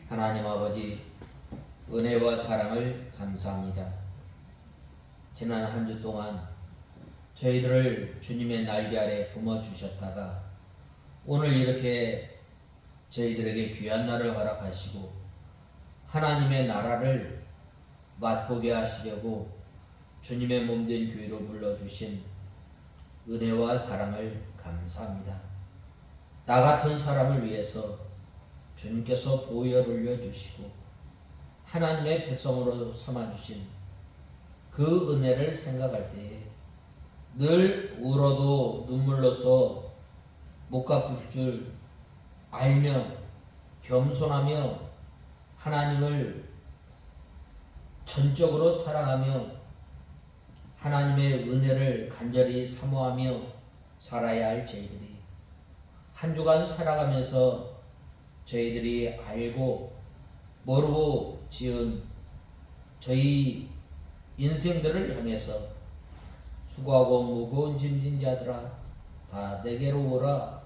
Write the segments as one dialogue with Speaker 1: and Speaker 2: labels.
Speaker 1: 하나님 아버지, 은혜와 사랑을 감사합니다. 지난 한 주 동안 저희들을 주님의 날개 아래 품어주셨다가 오늘 이렇게 저희들에게 귀한 날을 허락하시고 하나님의 나라를 맛보게 하시려고 주님의 몸된 교회로 불러주신 은혜와 사랑을 감사합니다. 나 같은 사람을 위해서 주님께서 보혈을 흘려주시고 하나님의 백성으로 삼아주신 그 은혜를 생각할 때에 늘 울어도 눈물로써 못 갚을 줄 알며 겸손하며 하나님을 전적으로 사랑하며 하나님의 은혜를 간절히 사모하며 살아야 할 저희들이 한 주간 살아가면서 저희들이 알고 모르고 지은 저희 인생들을 향해서 수고하고 무거운 짐진 자들아 다 내게로 오라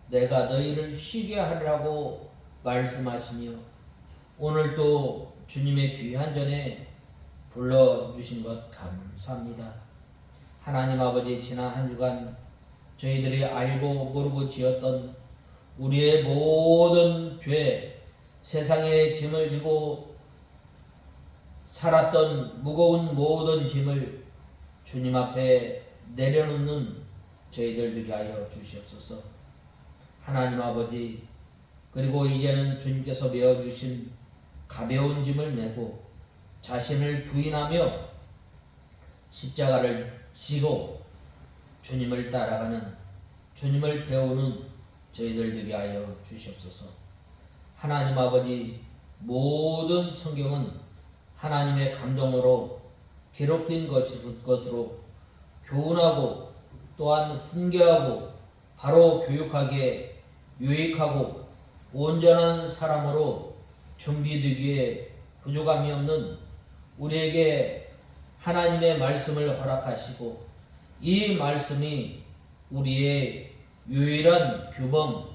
Speaker 1: 내가 너희를 쉬게 하리라고 말씀하시며 오늘도 주님의 귀한 전에 불러주신 것 감사합니다. 하나님 아버지, 지난 한 주간 저희들이 알고 모르고 지었던 우리의 모든 죄, 세상의 짐을 지고 살았던 무거운 모든 짐을 주님 앞에 내려놓는 저희들 되게 하여 주시옵소서. 하나님 아버지, 그리고 이제는 주님께서 메어주신 가벼운 짐을 메고 자신을 부인하며 십자가를 지고 주님을 따라가는, 주님을 배우는 저희들 되게 하여 주시옵소서. 하나님 아버지, 모든 성경은 하나님의 감동으로 기록된 것으로 교훈하고 또한 훈계하고 바로 교육하게 유익하고 온전한 사람으로 준비되기에 부족함이 없는 우리에게 하나님의 말씀을 허락하시고 이 말씀이 우리의 유일한 규범,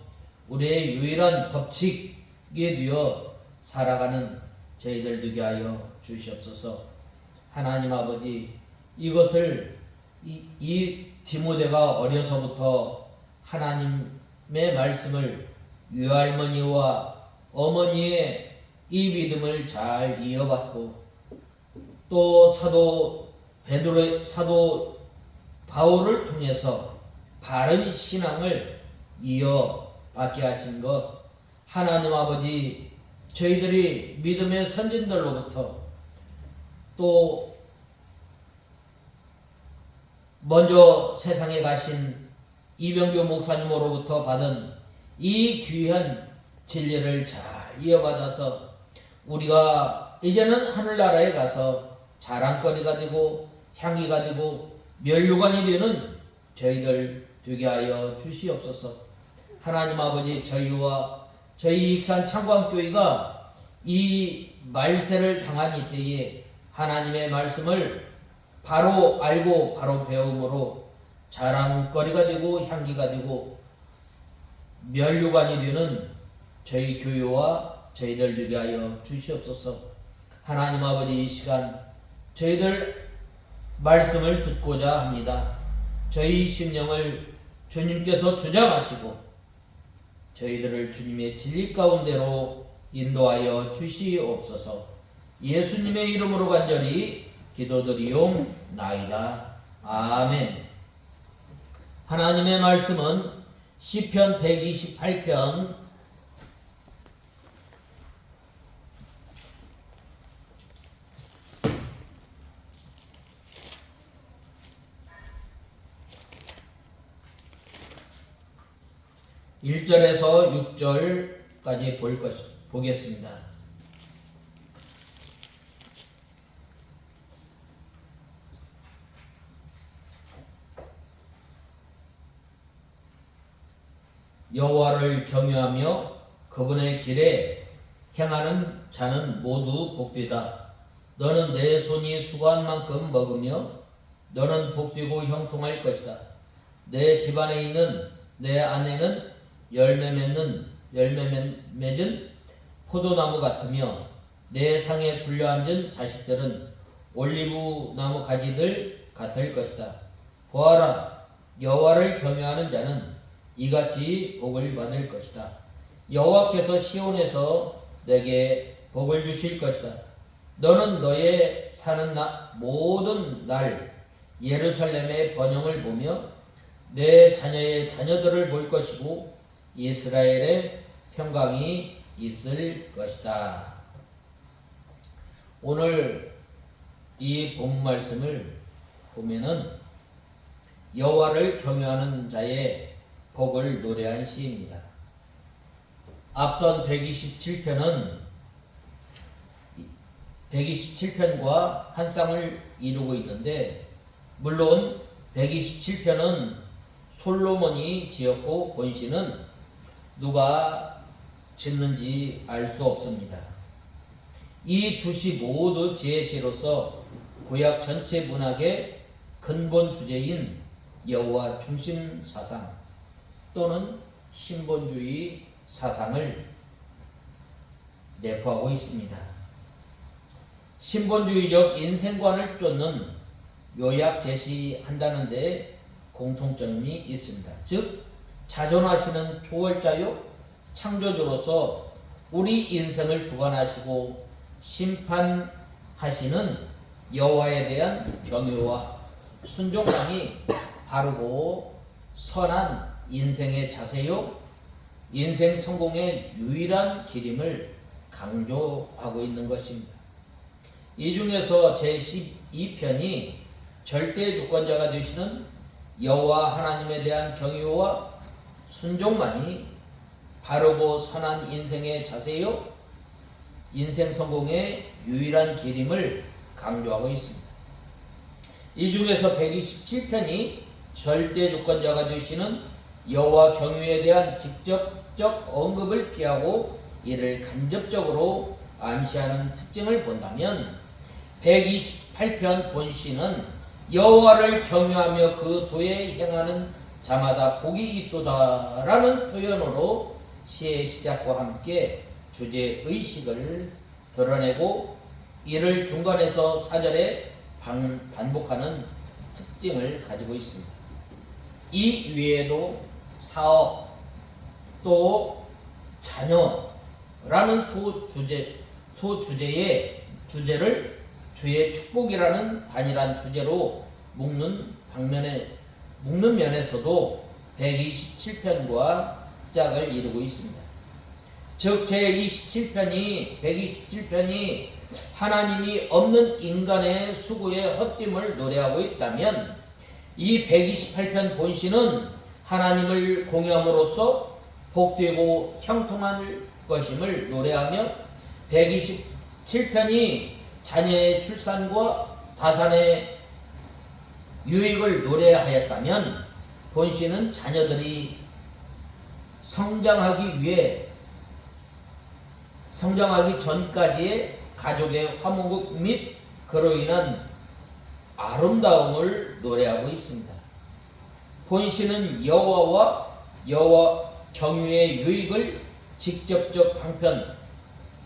Speaker 1: 우리의 유일한 법칙이 되어 살아가는 저희들 되게 하여 주시옵소서. 하나님 아버지, 이것을 이 디모데가 어려서부터 하나님의 말씀을 유할머니와 어머니의 이 믿음을 잘 이어받고 또 사도 바울을 통해서 바른 신앙을 이어받게 하신 것, 하나님 아버지, 저희들이 믿음의 선진들로부터 또 먼저 세상에 가신 이병규 목사님으로부터 받은 이 귀한 진리를 잘 이어받아서 우리가 이제는 하늘나라에 가서 자랑거리가 되고 향기가 되고 면류관이 되는 저희들 되게 하여 주시옵소서. 하나님 아버지, 저희와 저희 익산 창광교회가 이 말세를 당한 이때에 하나님의 말씀을 바로 알고 바로 배움으로 자랑거리가 되고 향기가 되고 면류관이 되는 저희 교회와 저희들 되게 하여 주시옵소서. 하나님 아버지, 이 시간 저희들 말씀을 듣고자 합니다. 저희 심령을 주님께서 주장하시고 저희들을 주님의 진리 가운데로 인도하여 주시옵소서. 예수님의 이름으로 간절히 기도드리옵나이다. 아멘. 하나님의 말씀은 시편 128편 1절에서 6절까지 보겠습니다. 여호와를 경외하며 그분의 길에 행하는 자는 모두 복되다. 너는 내 손이 수고한 만큼 먹으며 너는 복되고 형통할 것이다. 내 집안에 있는 내 아내는 열매 맺은 포도나무 같으며 내 상에 둘려앉은 자식들은 올리브 나무 가지들 같을 것이다. 보아라, 여호와를 경외하는 자는 이같이 복을 받을 것이다. 여호와께서 시온에서 내게 복을 주실 것이다. 너는 너의 사는 모든 날 예루살렘의 번영을 보며 내 자녀의 자녀들을 볼 것이고 이스라엘의 평강이 있을 것이다. 오늘 이 본 말씀을 보면은 여호와를 경외하는 자의 복을 노래한 시입니다. 앞선 127편과 한 쌍을 이루고 있는데, 물론 127편은 솔로몬이 지었고 본시는 누가 짓는지 알 수 없습니다. 이 두 시 모두 지혜시로서 구약 전체 문학의 근본 주제인 여호와 중심 사상 또는 신본주의 사상을 내포하고 있습니다. 신본주의적 인생관을 쫓는 요약 제시한다는 데 공통점이 있습니다. 즉 자존하시는 초월자요 창조주로서 우리 인생을 주관하시고 심판하시는 여호와에 대한 경외와 순종만이 바르고 선한 인생의 자세요 인생 성공의 유일한 길임을 강조하고 있는 것입니다. 이 중에서 제12편이 절대 주권자가 되시는 여호와 하나님에 대한 경외와 순종만이 바르고 선한 인생의 자세요 인생 성공의 유일한 길임을 강조하고 있습니다. 이 중에서 127편이 절대 주권자가 되시는 여호와 경외에 대한 직접적 언급을 피하고 이를 간접적으로 암시하는 특징을 본다면 128편 본시는 여호와를 경외하며 그 도에 행하는 자마다 복이 있도다라는 표현으로 시의 시작과 함께 주제의식을 드러내고 이를 중간에서 4절에 반복하는 특징을 가지고 있습니다. 이 외에도 사업 또 자녀라는 소주제의 주제를 주의 축복이라는 단일한 주제로 묶는 면에서도 127편과 짝을 이루고 있습니다. 즉 제127편이 하나님이 없는 인간의 수고의 헛됨을 노래하고 있다면 이 128편 본시는 하나님을 공유함으로써 복되고 형통할 것임을 노래하며 127편이 자녀의 출산과 다산의 유익을 노래하였다면 본시는 자녀들이 성장하기 전까지의 가족의 화목을 및 그로 인한 아름다움을 노래하고 있습니다. 본시는 여호와 경유의 유익을 직접적 방편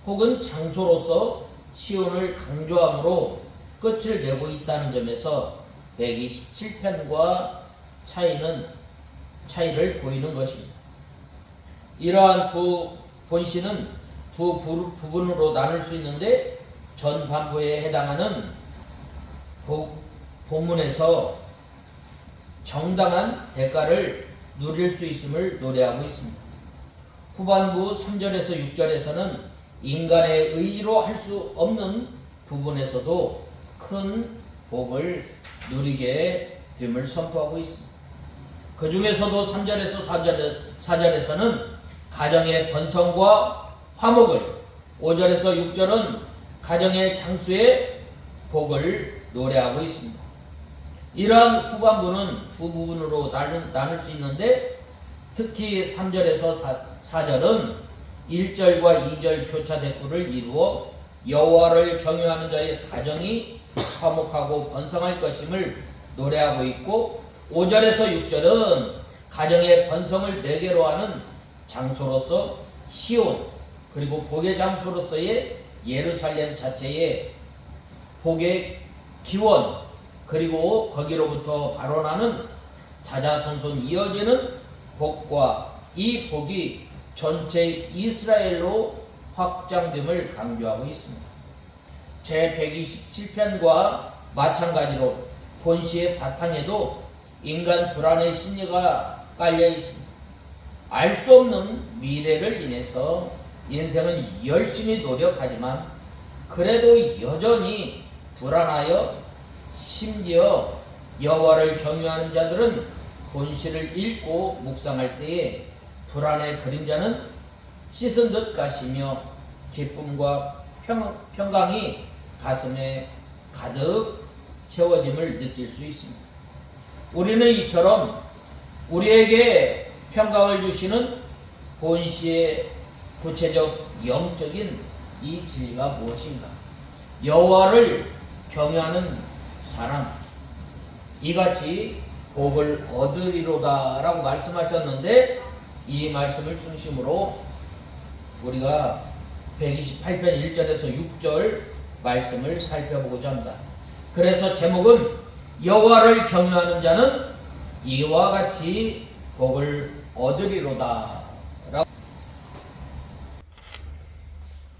Speaker 1: 혹은 장소로서 시온을 강조함으로 끝을 내고 있다는 점에서 127편과 차이를 보이는 것입니다. 이러한 두 본시는 두 부분으로 나눌 수 있는데 전반부에 해당하는 본문에서 정당한 대가를 누릴 수 있음을 노래하고 있습니다. 후반부 3절에서 6절에서는 인간의 의지로 할 수 없는 부분에서도 큰 복을 누리게 됨을 선포하고 있습니다. 그 중에서도 3절에서 4절에서는 가정의 번성과 화목을, 5절에서 6절은 가정의 장수의 복을 노래하고 있습니다. 이러한 후반부는 두 부분으로 나눌 수 있는데 특히 3절에서 4절은 1절과 2절 교차 대꾸를 이루어 여호와를 경외하는 자의 가정이 화목하고 번성할 것임을 노래하고 있고 5절에서 6절은 가정의 번성을 매개로 하는 장소로서 시온 그리고 복의 장소로서의 예루살렘 자체에 복의 기원, 그리고 거기로부터 발원하는 자자손손 이어지는 복과 이 복이 전체 이스라엘로 확장됨을 강조하고 있습니다. 제127편과 마찬가지로 본시의 바탕에도 인간 불안의 심리가 깔려 있습니다. 알 수 없는 미래를 인해서 인생은 열심히 노력하지만 그래도 여전히 불안하여 심지어 여호와를 경외하는 자들은 본시를 읽고 묵상할 때에 불안의 그림자는 씻은 듯 가시며 기쁨과 평강이 가슴에 가득 채워짐을 느낄 수 있습니다. 우리는 이처럼 우리에게 평강을 주시는 본시의 구체적 영적인 이 진리가 무엇인가? 여호와를 경외하는 사람, 이같이 복을 얻으리로다 라고 말씀하셨는데, 이 말씀을 중심으로 우리가 128편 1절에서 6절 말씀을 살펴보고자 합니다. 그래서 제목은 여호와를 경외하는 자는 이와 같이 복을 얻으리로다.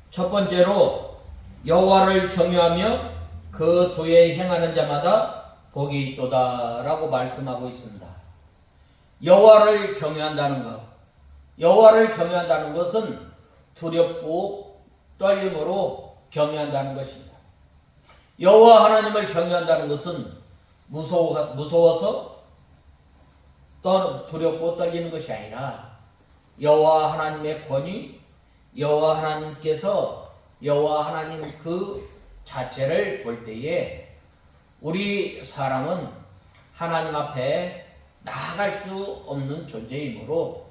Speaker 1: 첫 번째로 여호와를 경외하며 그 도에 행하는 자마다 복이 있도다 라고 말씀하고 있습니다. 여호와를 경외한다는 것, 여호와를 경외한다는 것은 두렵고 떨림으로 경외한다는 것입니다. 여호와 하나님을 경외한다는 것은 무서워서 두렵고 떨리는 것이 아니라 여호와 하나님의 권위, 여호와 하나님께서 여호와 하나님 그 자체를 볼 때에 우리 사람은 하나님 앞에 나아갈 수 없는 존재이므로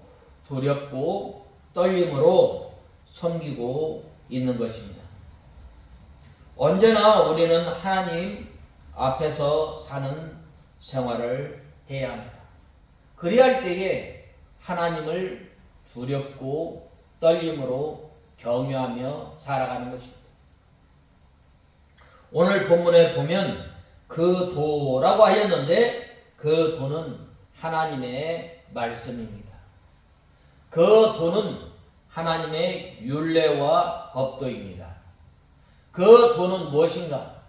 Speaker 1: 두렵고 떨림으로 섬기고 있는 것입니다. 언제나 우리는 하나님 앞에서 사는 생활을 해야 합니다. 그래야 할 때에 하나님을 두렵고 떨림으로 경외하며 살아가는 것입니다. 오늘 본문에 보면 그 도라고 하였는데 그 도는 하나님의 말씀입니다. 그 도는 하나님의 율례와 법도입니다. 그 도는 무엇인가?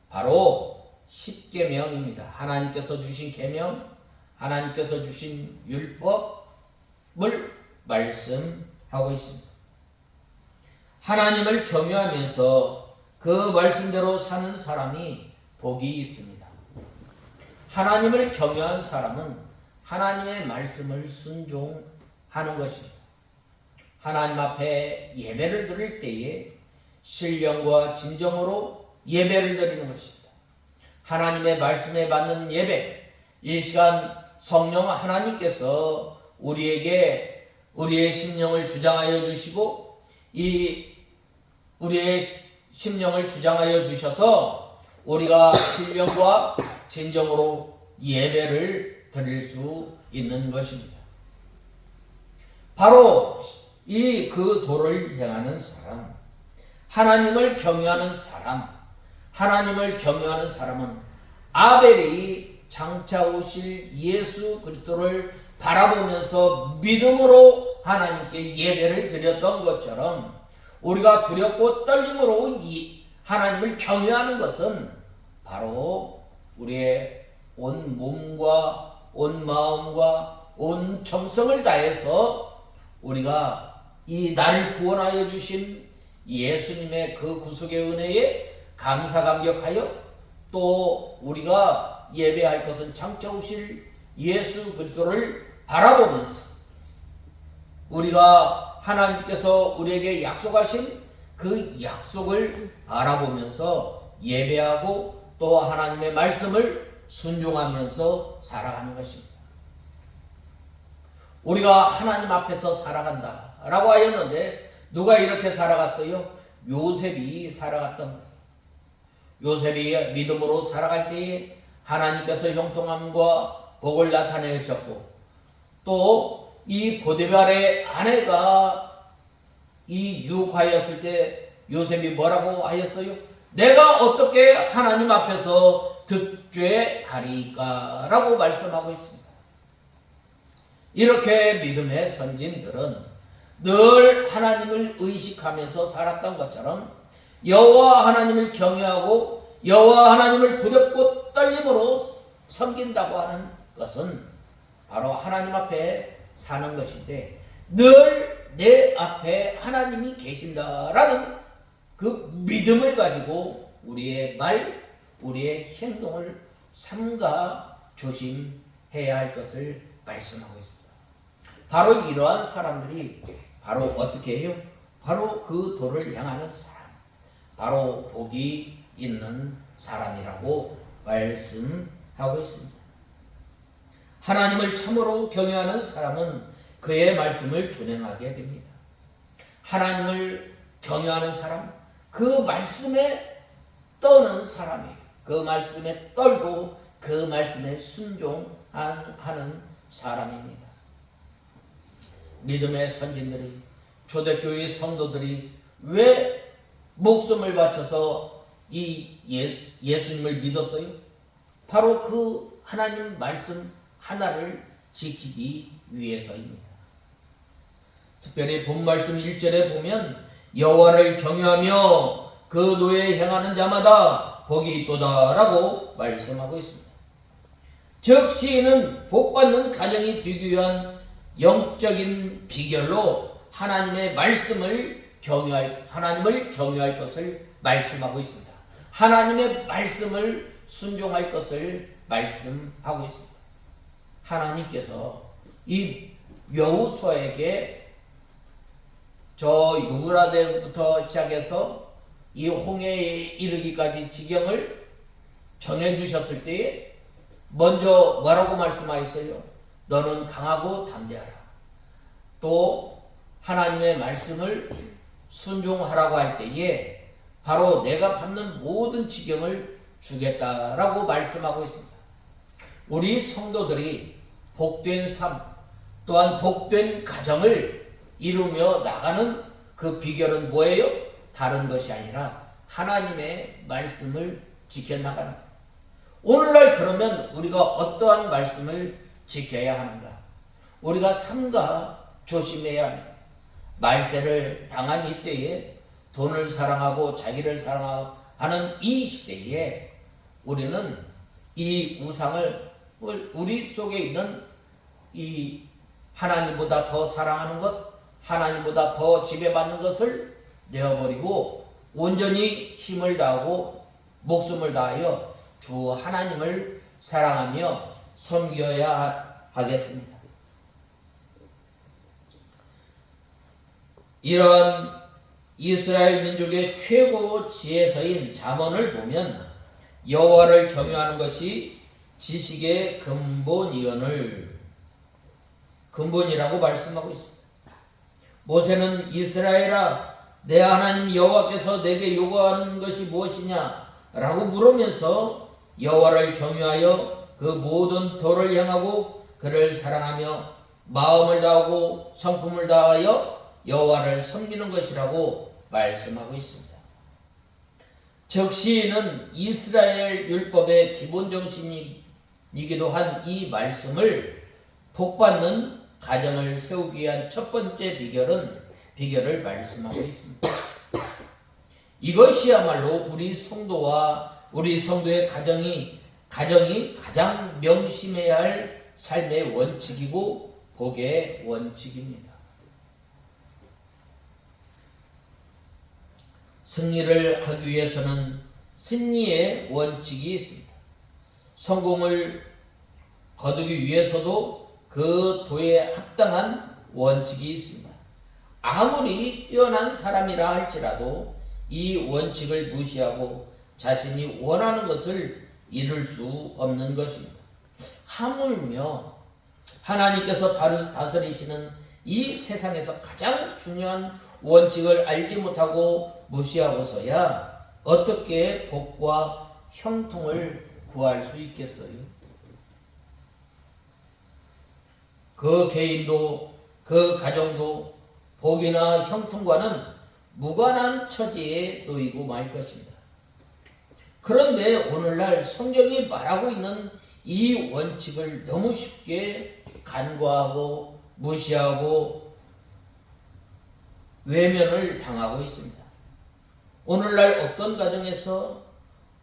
Speaker 1: 바로 십계명입니다. 하나님께서 주신 계명, 하나님께서 주신 율법을 말씀하고 있습니다. 하나님을 경외하면서 그 말씀대로 사는 사람이 복이 있습니다. 하나님을 경외한 사람은 하나님의 말씀을 순종하는 것입니다. 하나님 앞에 예배를 드릴 때에 신령과 진정으로 예배를 드리는 것입니다. 하나님의 말씀에 맞는 예배, 이 시간 성령 하나님께서 우리에게 우리의 심령을 주장하여 주시고 우리의 심령을 주장하여 주셔서 우리가 신령과 진정으로 예배를 드릴 수 있는 것입니다. 바로 그 도를 행하는 사람, 하나님을 경외하는 사람, 하나님을 경외하는 사람은 아벨이 장차 오실 예수 그리스도를 바라보면서 믿음으로 하나님께 예배를 드렸던 것처럼 우리가 두렵고 떨림으로 하나님을 경외하는 것은 바로 우리의 온 몸과 온 마음과 온 정성을 다해서 우리가 이 나를 구원하여 주신 예수님의 그 구속의 은혜에 감사 감격하여 또 우리가 예배할 것은 장차 오실 예수 그리스도를 바라보면서 우리가 하나님께서 우리에게 약속하신 그 약속을 바라보면서 예배하고 또 하나님의 말씀을 순종하면서 살아가는 것입니다. 우리가 하나님 앞에서 살아간다 라고 하였는데 누가 이렇게 살아갔어요? 요셉이 살아갔던 거예요. 요셉이 믿음으로 살아갈 때에 하나님께서 형통함과 복을 나타내셨고 또 이 보디발의 아내가 이 유혹하였을 때 요셉이 뭐라고 하였어요? 내가 어떻게 하나님 앞에서 득죄하리까? 라고 말씀하고 있습니다. 이렇게 믿음의 선진들은 늘 하나님을 의식하면서 살았던 것처럼 여호와 하나님을 경외하고 여호와 하나님을 두렵고 떨림으로 섬긴다고 하는 것은 바로 하나님 앞에 사는 것인데 늘 내 앞에 하나님이 계신다라는 그 믿음을 가지고 우리의 말, 우리의 행동을 삼가 조심해야 할 것을 말씀하고 있습니다. 바로 이러한 사람들이 바로 어떻게 해요? 바로 그 도를 향하는 사람, 바로 복이 있는 사람이라고 말씀하고 있습니다. 하나님을 참으로 경외하는 사람은 그의 말씀을 준행하게 됩니다. 하나님을 경외하는 사람, 그 말씀에 떠는 사람이에요. 그 말씀에 떨고 그 말씀에 순종하는 사람입니다. 믿음의 선진들이, 초대교회 성도들이 왜 목숨을 바쳐서 이 예수님을 믿었어요? 바로 그 하나님 말씀 하나를 지키기 위해서입니다. 특별히 본 말씀 1절에 보면 여호와를 경외하며 그 도에 행하는 자마다 복이 있도다 라고 말씀하고 있습니다. 즉 시인은 복받는 가정이 되기 위한 영적인 비결로 하나님의 말씀을 하나님을 경외할 것을 말씀하고 있습니다. 하나님의 말씀을 순종할 것을 말씀하고 있습니다. 하나님께서 이 여호수아에게 저 유브라데부터 시작해서 이 홍해에 이르기까지 지경을 정해주셨을 때에 먼저 뭐라고 말씀하셨어요? 너는 강하고 담대하라. 또 하나님의 말씀을 순종하라고 할 때에 바로 내가 밟는 모든 지경을 주겠다라고 말씀하고 있습니다. 우리 성도들이 복된 삶 또한 복된 가정을 이루며 나가는 그 비결은 뭐예요? 다른 것이 아니라 하나님의 말씀을 지켜나가는 것. 오늘날 그러면 우리가 어떠한 말씀을 지켜야 하는가? 우리가 삼가 조심해야 합니다. 말세를 당한 이때에 돈을 사랑하고 자기를 사랑하는 이 시대에 우리는 이 우상을 우리 속에 있는 이 하나님보다 더 사랑하는 것, 하나님보다 더 지배받는 것을 내어버리고 온전히 힘을 다하고 목숨을 다하여 주 하나님을 사랑하며 섬겨야 하겠습니다. 이런 이스라엘 민족의 최고 지혜서인 잠언을 보면 여호와를 경외하는 것이 지식의 근본이라고 말씀하고 있습니다. 모세는 이스라엘아 내 하나님 여호와께서 내게 요구하는 것이 무엇이냐 라고 물으면서 여호와를 경외하여 그 모든 도를 향하고 그를 사랑하며 마음을 다하고 성품을 다하여 여호와를 섬기는 것이라고 말씀하고 있습니다. 즉 시인은 이스라엘 율법의 기본 정신이기도 한 이 말씀을 복받는 가정을 세우기 위한 첫 번째 비결을 말씀하고 있습니다. 이것이야말로 우리 성도의 가정이 가장 명심해야 할 삶의 원칙이고 복의 원칙입니다. 승리를 하기 위해서는 승리의 원칙이 있습니다. 성공을 거두기 위해서도 그 도에 합당한 원칙이 있습니다. 아무리 뛰어난 사람이라 할지라도 이 원칙을 무시하고 자신이 원하는 것을 이룰 수 없는 것입니다. 하물며 하나님께서 다스리시는 이 세상에서 가장 중요한 원칙을 알지 못하고 무시하고서야 어떻게 복과 형통을 구할 수 있겠어요? 그 개인도 그 가정도 복이나 형통과는 무관한 처지에 놓이고 말 것입니다. 그런데 오늘날 성경이 말하고 있는 이 원칙을 너무 쉽게 간과하고 무시하고 외면을 당하고 있습니다. 오늘날 어떤 가정에서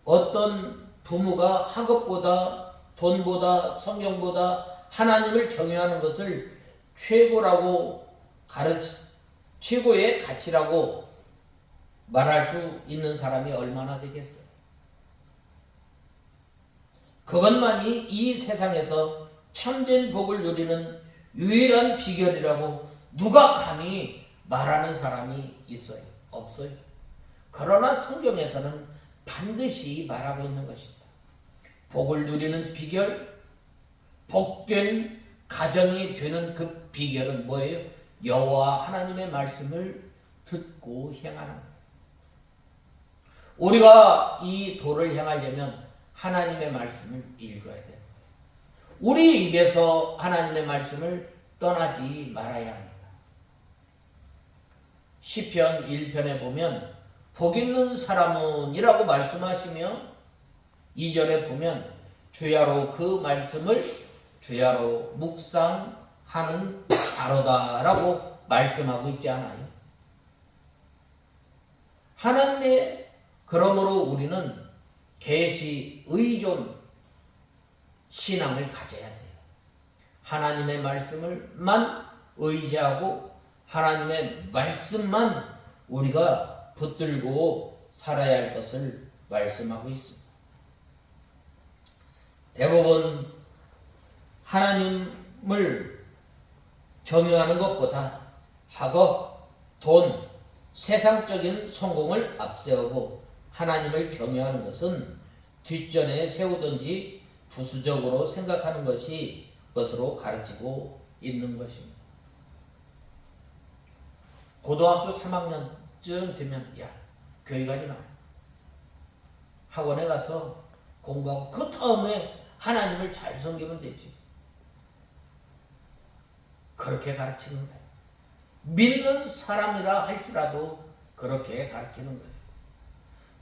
Speaker 1: 어떤 부모가 학업보다 돈보다 성경보다 하나님을 경외하는 것을 최고의 가치라고 말할 수 있는 사람이 얼마나 되겠어요? 그것만이 이 세상에서 참된 복을 누리는 유일한 비결이라고 누가 감히 말하는 사람이 있어요? 없어요. 그러나 성경에서는 반드시 말하고 있는 것입니다. 복을 누리는 비결, 복된 가정이 되는 그 비결은 뭐예요? 여호와 하나님의 말씀을 듣고 행하는 거예요. 우리가 이 도를 향하려면 하나님의 말씀을 읽어야 돼요. 우리 입에서 하나님의 말씀을 떠나지 말아야 합니다. 시편 1편에 보면 복 있는 사람은 이라고 말씀하시며 2절에 보면 주야로 그 말씀을 주야로 묵상하는 자로다라고 말씀하고 있지 않아요? 하나님의 그러므로 우리는 계시 의존 신앙을 가져야 돼요. 하나님의 말씀을만 의지하고 하나님의 말씀만 우리가 붙들고 살아야 할 것을 말씀하고 있습니다. 대부분 하나님을 경외하는 것보다 학업, 돈, 세상적인 성공을 앞세우고 하나님을 경외하는 것은 뒷전에 세우든지 부수적으로 생각하는 것으로 가르치고 있는 것입니다. 고등학교 3학년쯤 되면 야, 교회 가지 마. 학원에 가서 공부하고 그 다음에 하나님을 잘 섬기면 되지. 그렇게 가르치는 거예요. 믿는 사람이라 할지라도 그렇게 가르치는 거예요.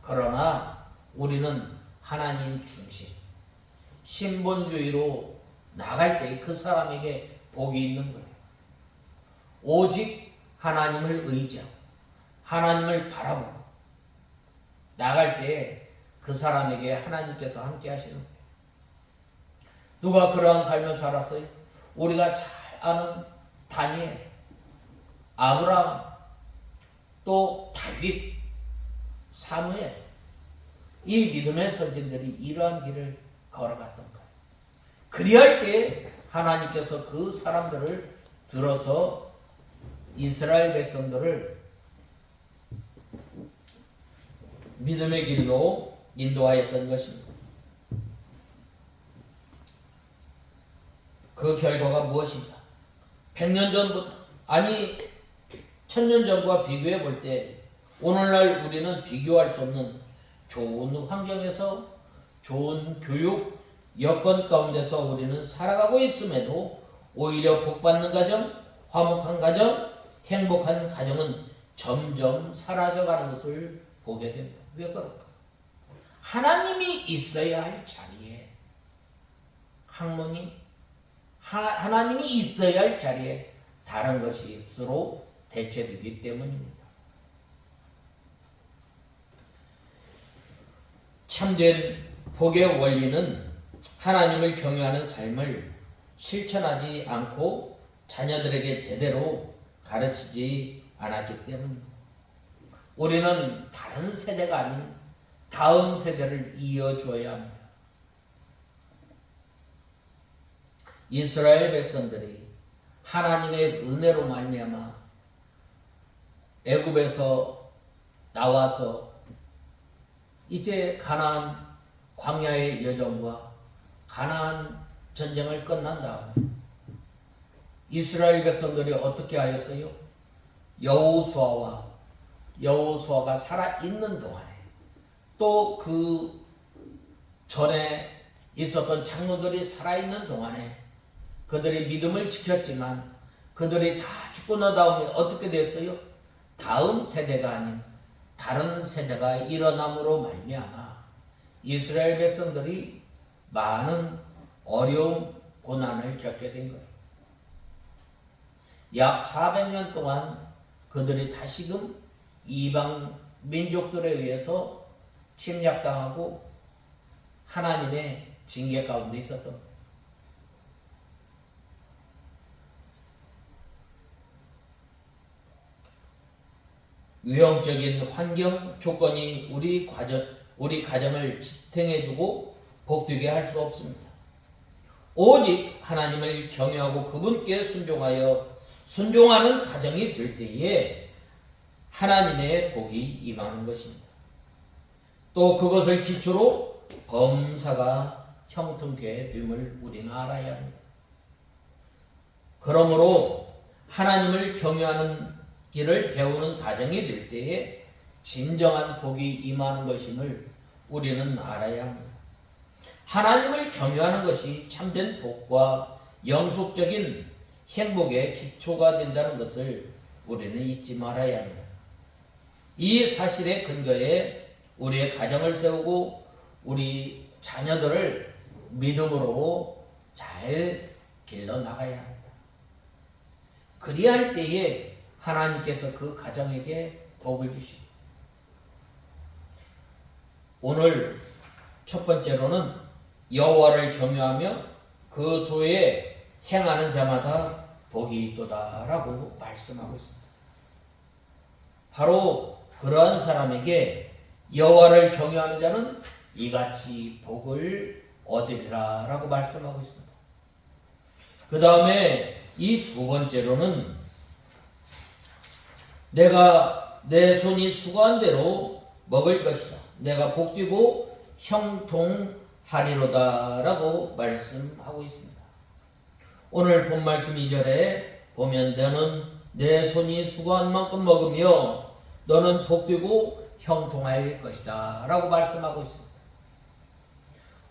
Speaker 1: 그러나 우리는 하나님 중심, 신본주의로 나갈 때 그 사람에게 복이 있는 거예요. 오직 하나님을 의지하고 하나님을 바라보고 나갈 때 그 사람에게 하나님께서 함께 하시는 거예요. 누가 그러한 삶을 살았어요? 우리가 잘 아는 다니엘, 아브라함, 또 다윗, 사무엘, 이 믿음의 선진들이 이러한 길을 걸어갔던 거예요. 그리할 때 하나님께서 그 사람들을 들어서 이스라엘 백성들을 믿음의 길로 인도하였던 것입니다. 그 결과가 무엇인가? 100년 전부터, 아니 1000년 전과 비교해 볼 때 오늘날 우리는 비교할 수 없는 좋은 환경에서 좋은 교육 여건 가운데서 우리는 살아가고 있음에도 오히려 복받는 가정, 화목한 가정, 행복한 가정은 점점 사라져가는 것을 보게 됩니다. 왜 그럴까? 하나님이 있어야 할 자리에, 학문이 하나님이 있어야 할 자리에 다른 것이 서로 대체되기 때문입니다. 참된 복의 원리는 하나님을 경외하는 삶을 실천하지 않고 자녀들에게 제대로 가르치지 않았기 때문입니다. 우리는 다른 세대가 아닌 다음 세대를 이어주어야 합니다. 이스라엘 백성들이 하나님의 은혜로 말미암아 애굽에서 나와서 이제 가나안 광야의 여정과 가나안 전쟁을 끝난 다음에 이스라엘 백성들이 어떻게 하였어요? 여호수아가 살아있는 동안에 또 그 전에 있었던 장로들이 살아있는 동안에 그들의 믿음을 지켰지만 그들이 다 죽고 난 다음에 어떻게 됐어요? 다음 세대가 아닌 다른 세대가 일어남으로 말미암아 이스라엘 백성들이 많은 어려움, 고난을 겪게 된 거예요. 약 400년 동안 그들이 다시금 이방 민족들에 의해서 침략당하고 하나님의 징계 가운데 있었던 거예요. 유형적인 환경 조건이 우리 가정을 지탱해주고 복되게 할 수 없습니다. 오직 하나님을 경외하고 그분께 순종하는 가정이 될 때에 하나님의 복이 임하는 것입니다. 또 그것을 기초로 범사가 형통케 됨을 우리는 알아야 합니다. 그러므로 하나님을 경외하는 길을 배우는 가정이 될 때에 진정한 복이 임하는 것임을 우리는 알아야 합니다. 하나님을 경외하는 것이 참된 복과 영속적인 행복의 기초가 된다는 것을 우리는 잊지 말아야 합니다. 이 사실의 근거에 우리의 가정을 세우고 우리 자녀들을 믿음으로 잘 길러 나가야 합니다. 그리할 때에 하나님께서 그 가정에게 복을 주십니다. 오늘 첫 번째로는 여호와를 경외하며 그 도에 행하는 자마다 복이 있도다라고 말씀하고 있습니다. 바로 그러한 사람에게 여호와를 경외하는 자는 이같이 복을 얻으리라라고 말씀하고 있습니다. 그 다음에 이 두 번째로는 내가 내 손이 수고한 대로 먹을 것이다. 내가 복되고 형통하리로다라고 말씀하고 있습니다. 오늘 본 말씀 2절에 보면 너는 내 손이 수고한 만큼 먹으며 너는 복되고 형통할 것이다 라고 말씀하고 있습니다.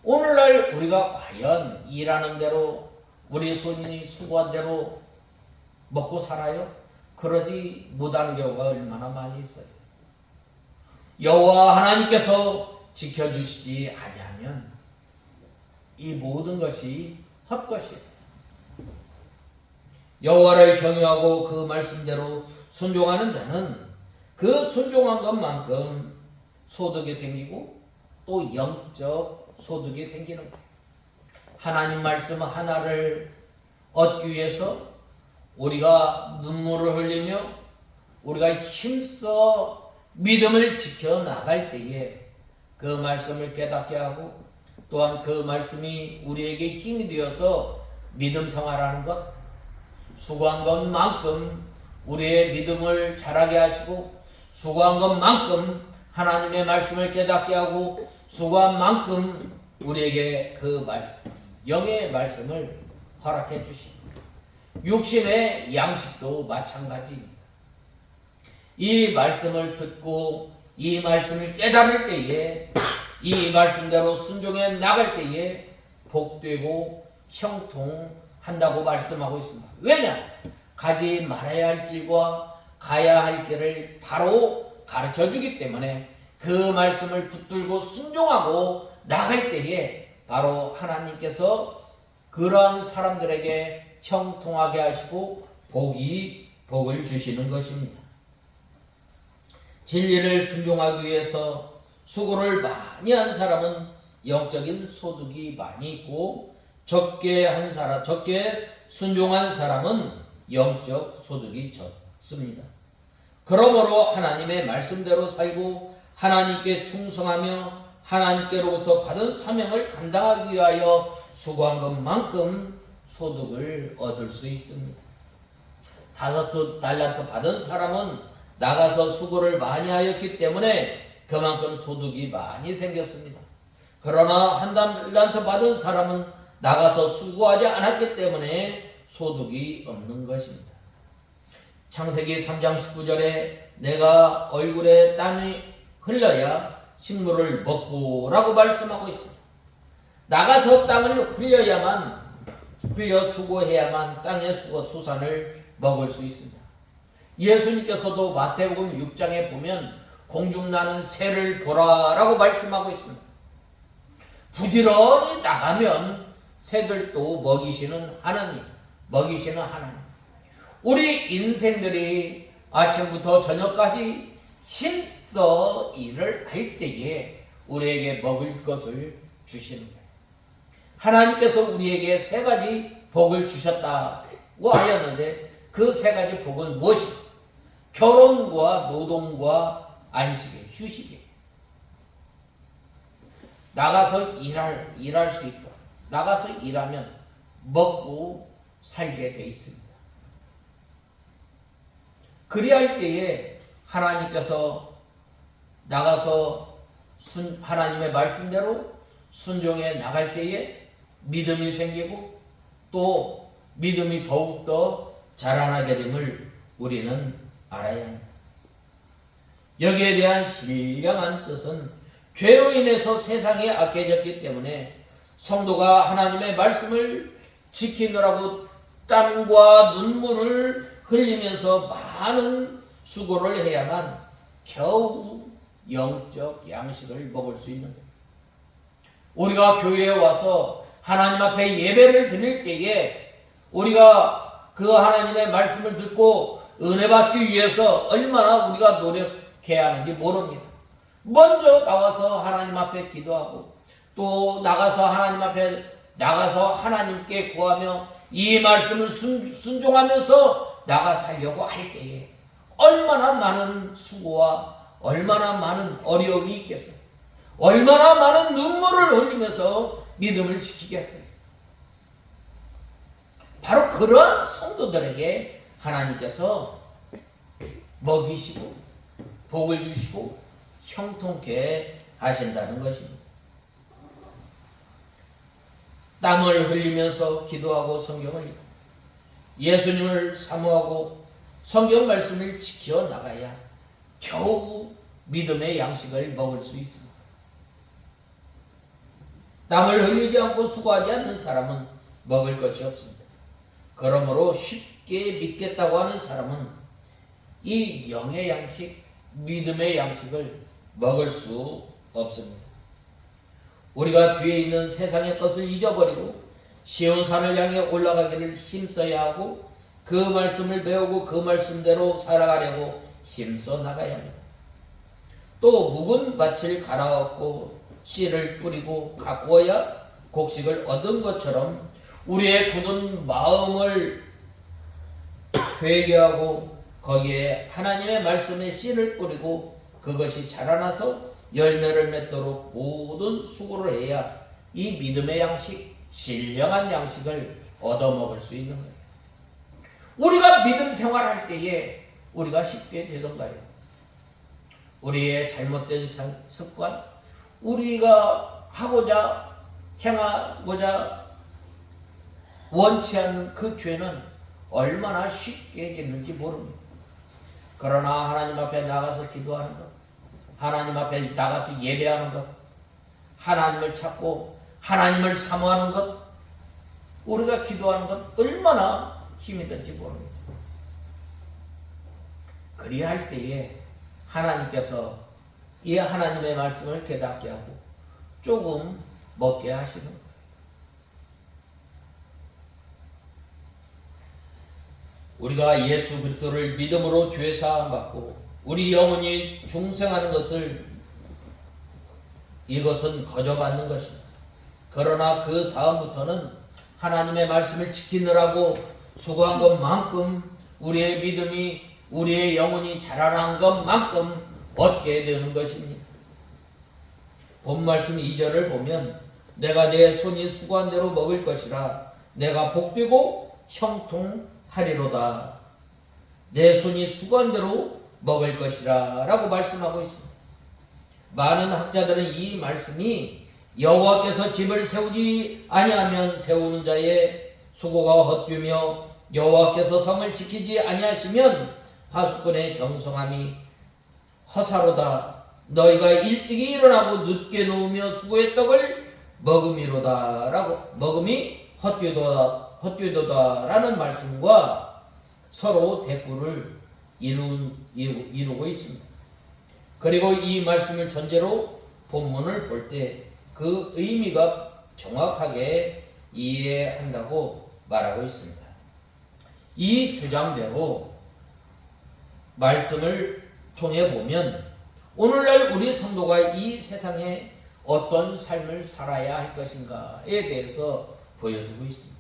Speaker 1: 오늘날 우리가 과연 일하는 대로 우리 손이 수고한 대로 먹고 살아요? 그러지 못하는 경우가 얼마나 많이 있어요. 여호와 하나님께서 지켜주시지 아니하면 이 모든 것이 헛것이에요. 여호와를 경외하고 그 말씀대로 순종하는 자는 그 순종한 것만큼 소득이 생기고 또 영적 소득이 생기는 거예요. 하나님 말씀 하나를 얻기 위해서 우리가 눈물을 흘리며 우리가 힘써 믿음을 지켜나갈 때에 그 말씀을 깨닫게 하고 또한 그 말씀이 우리에게 힘이 되어서 믿음 생활하는 것, 수고한 것만큼 우리의 믿음을 자라게 하시고 수고한 것만큼 하나님의 말씀을 깨닫게 하고 수고한 만큼 우리에게 그 영의 말씀을 허락해 주십니다. 육신의 양식도 마찬가지입니다. 이 말씀을 듣고 이 말씀을 깨달을 때에 이 말씀대로 순종해 나갈 때에 복되고 형통한다고 말씀하고 있습니다. 왜냐? 가지 말아야 할 길과 가야 할 길을 바로 가르쳐 주기 때문에 그 말씀을 붙들고 순종하고 나갈 때에 바로 하나님께서 그러한 사람들에게 형통하게 하시고 복을 주시는 것입니다. 진리를 순종하기 위해서 수고를 많이 한 사람은 영적인 소득이 많이 있고 적게 순종한 사람은 영적 소득이 적습니다. 그러므로 하나님의 말씀대로 살고 하나님께 충성하며 하나님께로부터 받은 사명을 감당하기 위하여 수고한 것만큼 소득을 얻을 수 있습니다. 5 달란트 받은 사람은 나가서 수고를 많이 하였기 때문에 그만큼 소득이 많이 생겼습니다. 그러나 1 달란트 받은 사람은 나가서 수고하지 않았기 때문에 소득이 없는 것입니다. 창세기 3장 19절에 내가 얼굴에 땀이 흘러야 식물을 먹고 라고 말씀하고 있습니다. 나가서 땀을 흘려 수고해야만 땅의 수산을 먹을 수 있습니다. 예수님께서도 마태복음 6장에 보면 공중나는 새를 보라라고 말씀하고 있습니다. 부지런히 나가면 새들도 먹이시는 하나님. 우리 인생들이 아침부터 저녁까지 힘써 일을 할 때에 우리에게 먹을 것을 주시는 거예요. 하나님께서 우리에게 세 가지 복을 주셨다고 하였는데 그 세 가지 복은 무엇입니까? 결혼과 노동과 안식이에요. 휴식이에요. 나가서 일할 수 있도록 나가서 일하면 먹고 살게 돼 있습니다. 그리할 때에 하나님께서 나가서 하나님의 말씀대로 순종해 나갈 때에 믿음이 생기고 또 믿음이 더욱더 자라나게 됨을 우리는 알아야 합니다. 여기에 대한 신령한 뜻은 죄로 인해서 세상이 악해졌기 때문에 성도가 하나님의 말씀을 지키느라고 땀과 눈물을 흘리면서 많은 수고를 해야만 겨우 영적 양식을 먹을 수 있는 겁니다. 우리가 교회에 와서 하나님 앞에 예배를 드릴 때에 우리가 그 하나님의 말씀을 듣고 은혜 받기 위해서 얼마나 우리가 노력해야 하는지 모릅니다. 먼저 나와서 하나님 앞에 기도하고 또 나가서 하나님께 구하며 이 말씀을 순종하면서 나가 살려고 할 때에 얼마나 많은 수고와 얼마나 많은 어려움이 있겠어요. 얼마나 많은 눈물을 흘리면서 믿음을 지키겠어요. 바로 그런 성도들에게 하나님께서 먹이시고 복을 주시고 형통케 하신다는 것입니다. 땀을 흘리면서 기도하고 성경을 읽고 예수님을 사모하고 성경 말씀을 지켜 나가야 겨우 믿음의 양식을 먹을 수 있습니다. 땀을 흘리지 않고 수고하지 않는 사람은 먹을 것이 없습니다. 그러므로 쉽게 믿겠다고 하는 사람은 이 영의 양식, 믿음의 양식을 먹을 수 없습니다. 우리가 뒤에 있는 세상의 것을 잊어버리고 시온 산을 향해 올라가기를 힘써야 하고 그 말씀을 배우고 그 말씀대로 살아가려고 힘써 나가야 합니다. 또 묵은 밭을 갈아엎고 씨를 뿌리고 가꾸어야 곡식을 얻은 것처럼 우리의 굳은 마음을 회개하고 거기에 하나님의 말씀에 씨를 뿌리고 그것이 자라나서 열매를 맺도록 모든 수고를 해야 이 믿음의 양식, 신령한 양식을 얻어먹을 수 있는 거예요. 우리가 믿음 생활할 때에 우리가 쉽게 되던가요? 우리의 잘못된 습관, 우리가 하고자 행하고자 원치 않는 그 죄는 얼마나 쉽게 짓는지 모릅니다. 그러나 하나님 앞에 나가서 기도하는 것, 하나님 앞에 나가서 예배하는 것, 하나님을 찾고 하나님을 사모하는 것, 우리가 기도하는 것 얼마나 힘이 든지 모릅니다. 그리할 때에 하나님께서 이 하나님의 말씀을 깨닫게 하고 조금 먹게 하시는 거예요. 우리가 예수 그리스도를 믿음으로 죄 사함 받고 우리 영혼이 중생하는 것을 이것은 거저받는 것입니다. 그러나 그 다음부터는 하나님의 말씀을 지키느라고 수고한 것만큼 우리의 믿음이 우리의 영혼이 자라난 것만큼 얻게 되는 것입니다. 본 말씀 2절을 보면 내가 내 손이 수고한 대로 먹을 것이라 내가 복되고 형통하리로다. 내 손이 수고한 대로 먹을 것이라 라고 말씀하고 있습니다. 많은 학자들은 이 말씀이 여호와께서 집을 세우지 아니하면 세우는 자의 수고가 헛되며 여호와께서 성을 지키지 아니하시면 파수꾼의 경성함이 허사로다. 너희가 일찍이 일어나고 늦게 누우며 수고의 떡을 먹음이로다 라고 먹음이 헛되도다 라는 말씀과 서로 대꾸를 이루고 있습니다. 그리고 이 말씀을 전제로 본문을 볼 때 그 의미가 정확하게 이해한다고 말하고 있습니다. 이 주장대로 말씀을 통해 보면 오늘날 우리 성도가 이 세상에 어떤 삶을 살아야 할 것인가에 대해서 보여주고 있습니다.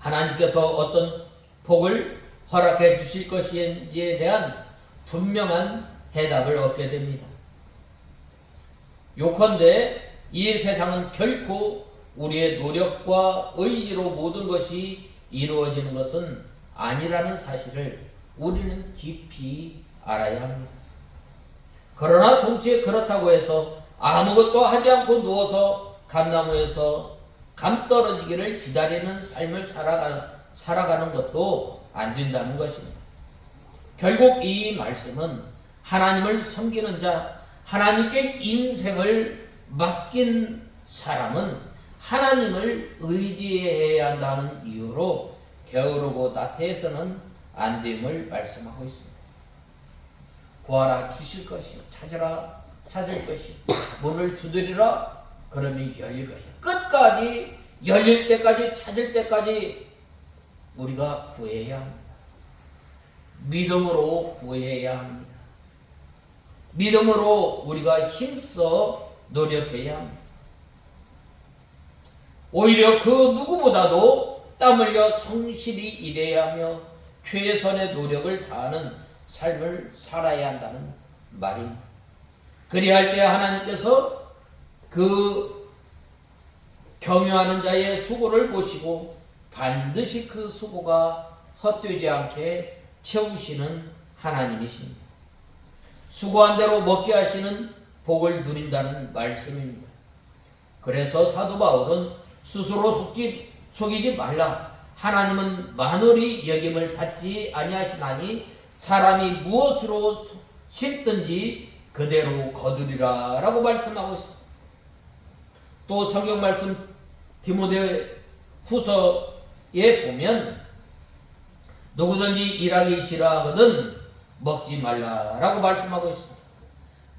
Speaker 1: 하나님께서 어떤 복을 허락해 주실 것인지에 대한 분명한 해답을 얻게 됩니다. 요컨대 이 세상은 결코 우리의 노력과 의지로 모든 것이 이루어지는 것은 아니라는 사실을 우리는 깊이 알아야 합니다. 그러나 동시에 그렇다고 해서 아무것도 하지 않고 누워서 감나무에서 감 떨어지기를 기다리는 삶을 살아가는 것도 안 된다는 것입니다. 결국 이 말씀은 하나님을 섬기는 자, 하나님께 인생을 맡긴 사람은 하나님을 의지해야 한다는 이유로 게으르고 나태해서는 안 됨을 말씀하고 있습니다. 구하라 주실 것이요, 찾으라 찾을 것이요, 문을 두드리라 그러면 열릴 것이요. 끝까지 열릴 때까지, 찾을 때까지 우리가 구해야 합니다. 믿음으로 구해야 합니다. 믿음으로 우리가 힘써 노력해야 합니다. 오히려 그 누구보다도 땀 흘려 성실히 일해야 하며 최선의 노력을 다하는 삶을 살아야 한다는 말입니다. 그리할 때 하나님께서 그 경유하는 자의 수고를 보시고 반드시 그 수고가 헛되지 않게 채우시는 하나님이십니다. 수고한 대로 먹게 하시는 복을 누린다는 말씀입니다. 그래서 사도 바울은 스스로 속이지 말라. 하나님은 만월이 여김을 받지 아니하시나니 사람이 무엇으로 심든지 그대로 거두리라 라고 말씀하고 있습니다. 또 성경 말씀 디모데 후서에 보면 누구든지 일하기 싫어하거든 먹지 말라라고 말씀하고 있습니다.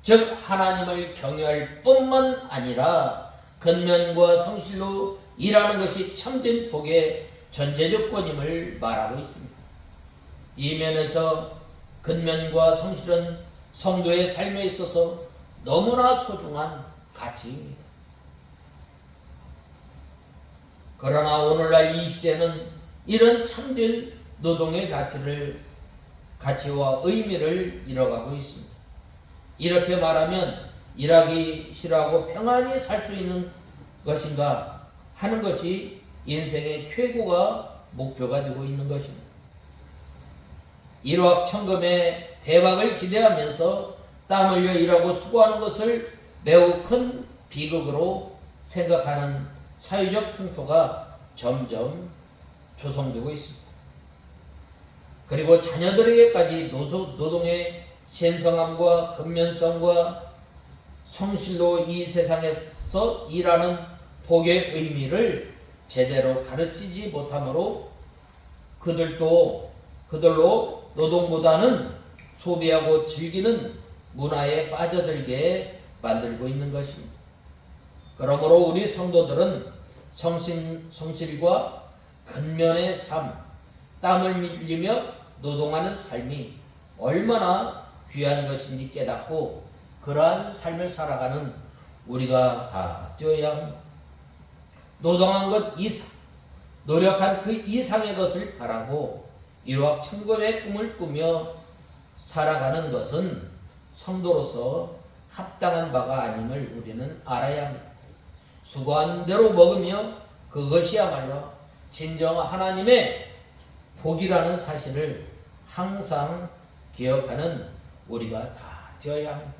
Speaker 1: 즉 하나님을 경외할 뿐만 아니라 근면과 성실로 일하는 것이 참된 복의 전제 조건임을 말하고 있습니다. 이 면에서 근면과 성실은 성도의 삶에 있어서 너무나 소중한 가치입니다. 그러나 오늘날 이 시대는 이런 참된 노동의 가치와 의미를 잃어가고 있습니다. 이렇게 말하면 일하기 싫어하고 평안히 살 수 있는 것인가 하는 것이 인생의 최고가 목표가 되고 있는 것입니다. 일확천금의 대박을 기대하면서 땀 흘려 일하고 수고하는 것을 매우 큰 비극으로 생각하는 사회적 풍토가 점점 조성되고 있습니다. 그리고 자녀들에게까지 노동의 신성함과 근면성과 성실로 이 세상에서 일하는 복의 의미를 제대로 가르치지 못하므로 그들로 노동보다는 소비하고 즐기는 문화에 빠져들게 만들고 있는 것입니다. 그러므로 우리 성도들은 성실과 근면의 삶, 땀을 흘리며 노동하는 삶이 얼마나 귀한 것인지 깨닫고 그러한 삶을 살아가는 우리가 다 되어야 합니다. 노동한 것 이상, 노력한 그 이상의 것을 바라고 일확천금의 꿈을 꾸며 살아가는 것은 성도로서 합당한 바가 아님을 우리는 알아야 합니다. 수고한 대로 먹으며 그것이야말로 진정 하나님의 복이라는 사실을 항상 기억하는 우리가 다 되어야 합니다.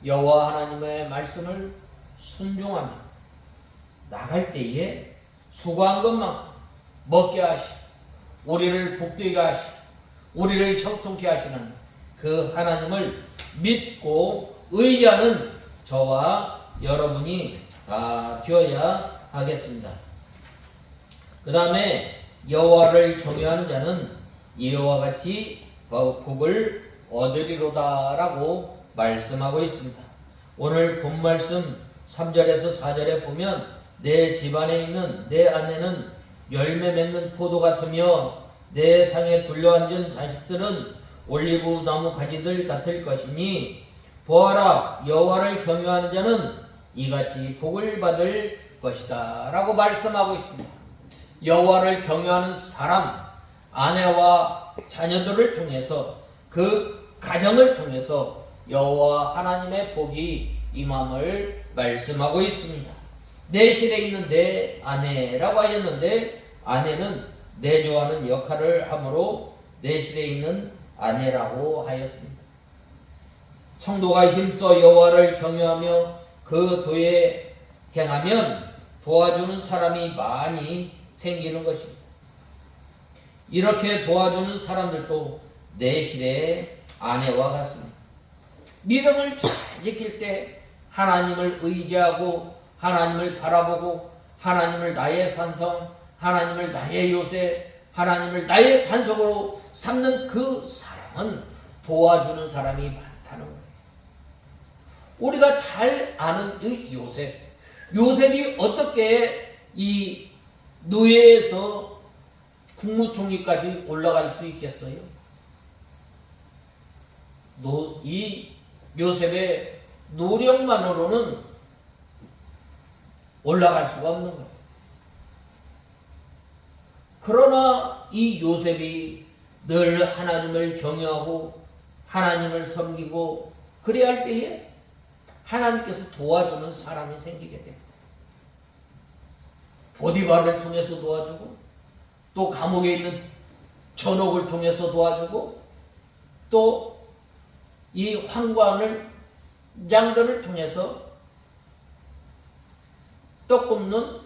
Speaker 1: 여호와 하나님의 말씀을 순종하며 나갈 때에 수고한 것만큼 먹게 하시고 우리를 복되게 하시고 우리를 형통케 하시는 그 하나님을 믿고 의지하는 저와 여러분이 다 되어야 하겠습니다. 그 다음에 여호와를 경외하는 자는 이와 같이 복을 얻으리로다라고 말씀하고 있습니다. 오늘 본 말씀 3절에서 4절에 보면 내 집안에 있는 내 아내는 열매 맺는 포도 같으며 내 상에 둘러앉은 자식들은 올리브 나무 가지들 같을 것이니 보아라 여호와를 경외하는 자는 이같이 복을 받을 것이다 라고 말씀하고 있습니다. 여호와를 경외하는 사람, 아내와 자녀들을 통해서 그 가정을 통해서 여호와 하나님의 복이 임함을 말씀하고 있습니다. 내 실에 있는 내 아내라고 하였는데 아내는 내조하는 역할을 하므로 내 실에 있는 아내라고 하였습니다. 성도가 힘써 여호와를 경외하며 그 도에 행하면 도와주는 사람이 많이 생기는 것입니다. 이렇게 도와주는 사람들도 내 실의 아내와 같습니다. 믿음을 잘 지킬 때 하나님을 의지하고 하나님을 바라보고 하나님을 나의 산성, 하나님을 나의 요새, 하나님을 나의 반석으로 삼는 그 사람은 도와주는 사람이 많다는 거예요. 우리가 잘 아는 이 요셉이 어떻게 이 노예에서 국무총리까지 올라갈 수 있겠어요? 이 요셉의 노력만으로는 올라갈 수가 없는 거예요. 그러나 이 요셉이 늘 하나님을 경외하고 하나님을 섬기고 그래야 할 때에 하나님께서 도와주는 사람이 생기게 됩니다. 보디발을 통해서 도와주고 또 감옥에 있는 전옥을 통해서 도와주고 또 이 장들을 통해서 떡 굽는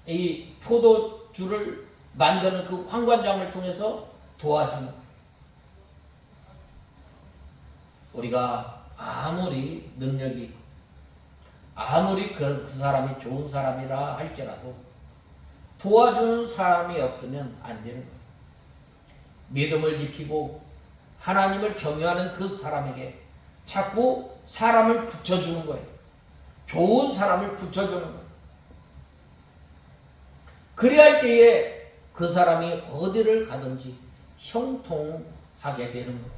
Speaker 1: 이 포도주를 만드는 그 황관장을 통해서 도와주는 거예요. 우리가 아무리 능력이 있고 아무리 그 사람이 좋은 사람이라 할지라도 도와주는 사람이 없으면 안 되는 거예요. 믿음을 지키고 하나님을 경외하는 그 사람에게 자꾸 사람을 붙여주는 거예요. 좋은 사람을 붙여주는 거예요. 그래야 할 때에 그 사람이 어디를 가든지 형통하게 되는 거예요.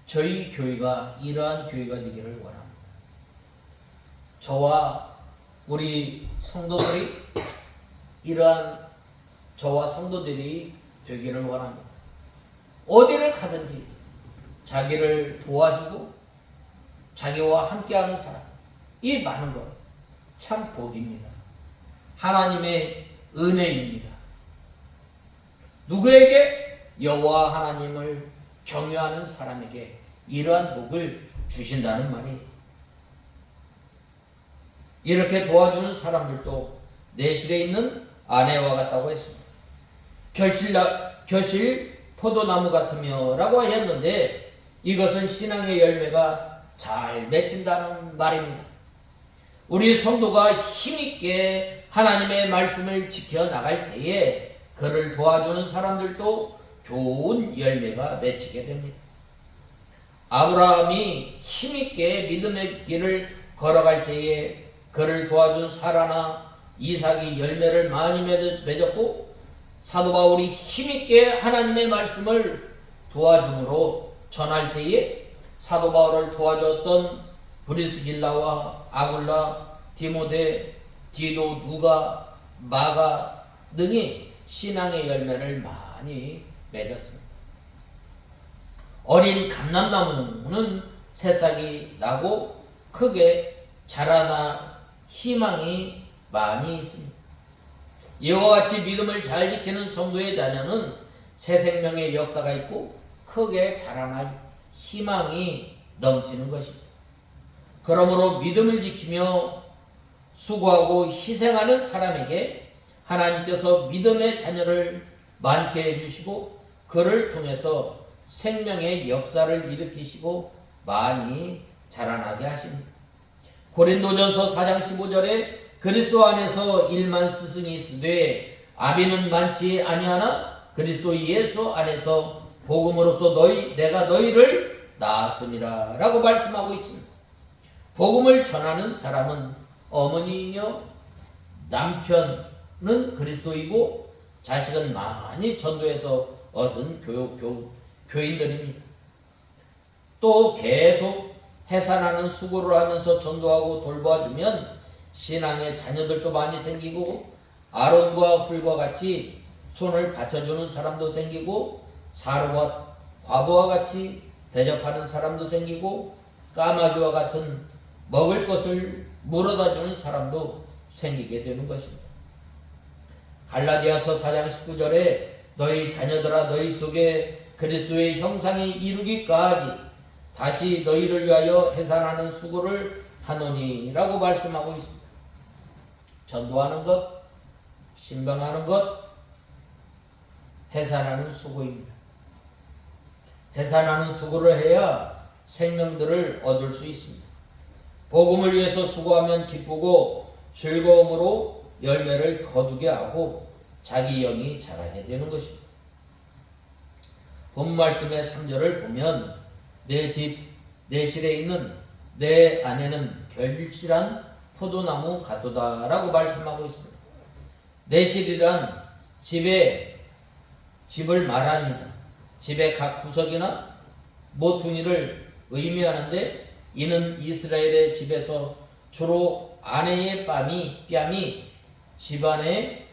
Speaker 1: 저희 교회가 이러한 교회가 되기를 원합니다. 저와 우리 성도들이 이러한 저와 성도들이 되기를 원합니다. 어디를 가든지 자기를 도와주고 자기와 함께하는 사람, 이 많은 것 참 복입니다. 하나님의 은혜입니다. 누구에게? 여호와 하나님을 경외하는 사람에게 이러한 복을 주신다는 말이에요. 이렇게 도와주는 사람들도 내 실에 있는 아내와 같다고 했습니다. 결실 포도나무 같으며 라고 하였는데 이것은 신앙의 열매가 잘 맺힌다는 말입니다. 우리 성도가 힘있게 하나님의 말씀을 지켜나갈 때에 그를 도와주는 사람들도 좋은 열매가 맺히게 됩니다. 아브라함이 힘있게 믿음의 길을 걸어갈 때에 그를 도와준 사라나 이삭이 열매를 많이 맺었고 사도 바울이 힘있게 하나님의 말씀을 도와줌으로 전할 때에 사도 바울을 도와줬던 브리스길라와 아굴라, 디모데, 디도, 누가, 마가 등이 신앙의 열매를 많이 맺었습니다. 어린 감람나무는 새싹이 나고 크게 자라나 희망이 많이 있습니다. 이와 같이 믿음을 잘 지키는 성도의 자녀는 새 생명의 역사가 있고 크게 자라나 희망이 넘치는 것입니다. 그러므로 믿음을 지키며 수고하고 희생하는 사람에게 하나님께서 믿음의 자녀를 많게 해주시고 그를 통해서 생명의 역사를 일으키시고 많이 자라나게 하십니다. 고린도전서 4장 15절에 그리스도 안에서 일만 스승이 있으되 아비는 많지 아니하나 그리스도 예수 안에서 복음으로써 내가 너희를 낳았음이라 라고 말씀하고 있습니다. 복음을 전하는 사람은 어머니이며 남편은 그리스도이고 자식은 많이 전도해서 얻은 교인들입니다. 또 계속 해산하는 수고를 하면서 전도하고 돌봐주면 신앙의 자녀들도 많이 생기고 아론과 훌과 같이 손을 받쳐주는 사람도 생기고 사로와 과부와 같이 대접하는 사람도 생기고 까마귀와 같은 먹을 것을 물어다주는 사람도 생기게 되는 것입니다. 갈라디아서 4장 19절에 너희 자녀들아 너희 속에 그리스도의 형상이 이루기까지 다시 너희를 위하여 해산하는 수고를 하노니 라고 말씀하고 있습니다. 전도하는 것, 신방하는 것, 해산하는 수고입니다. 해산하는 수고를 해야 생명들을 얻을 수 있습니다. 복음을 위해서 수고하면 기쁘고 즐거움으로 열매를 거두게 하고 자기 영이 자라게 되는 것입니다. 본 말씀의 3절을 보면 내 집, 내 실에 있는 내 아내는 결실한 포도나무 같도다 라고 말씀하고 있습니다. 내 실이란 집을 말합니다. 집의 각 구석이나 모퉁이를 의미하는데 이는 이스라엘의 집에서 주로 아내의 뺨이 집안의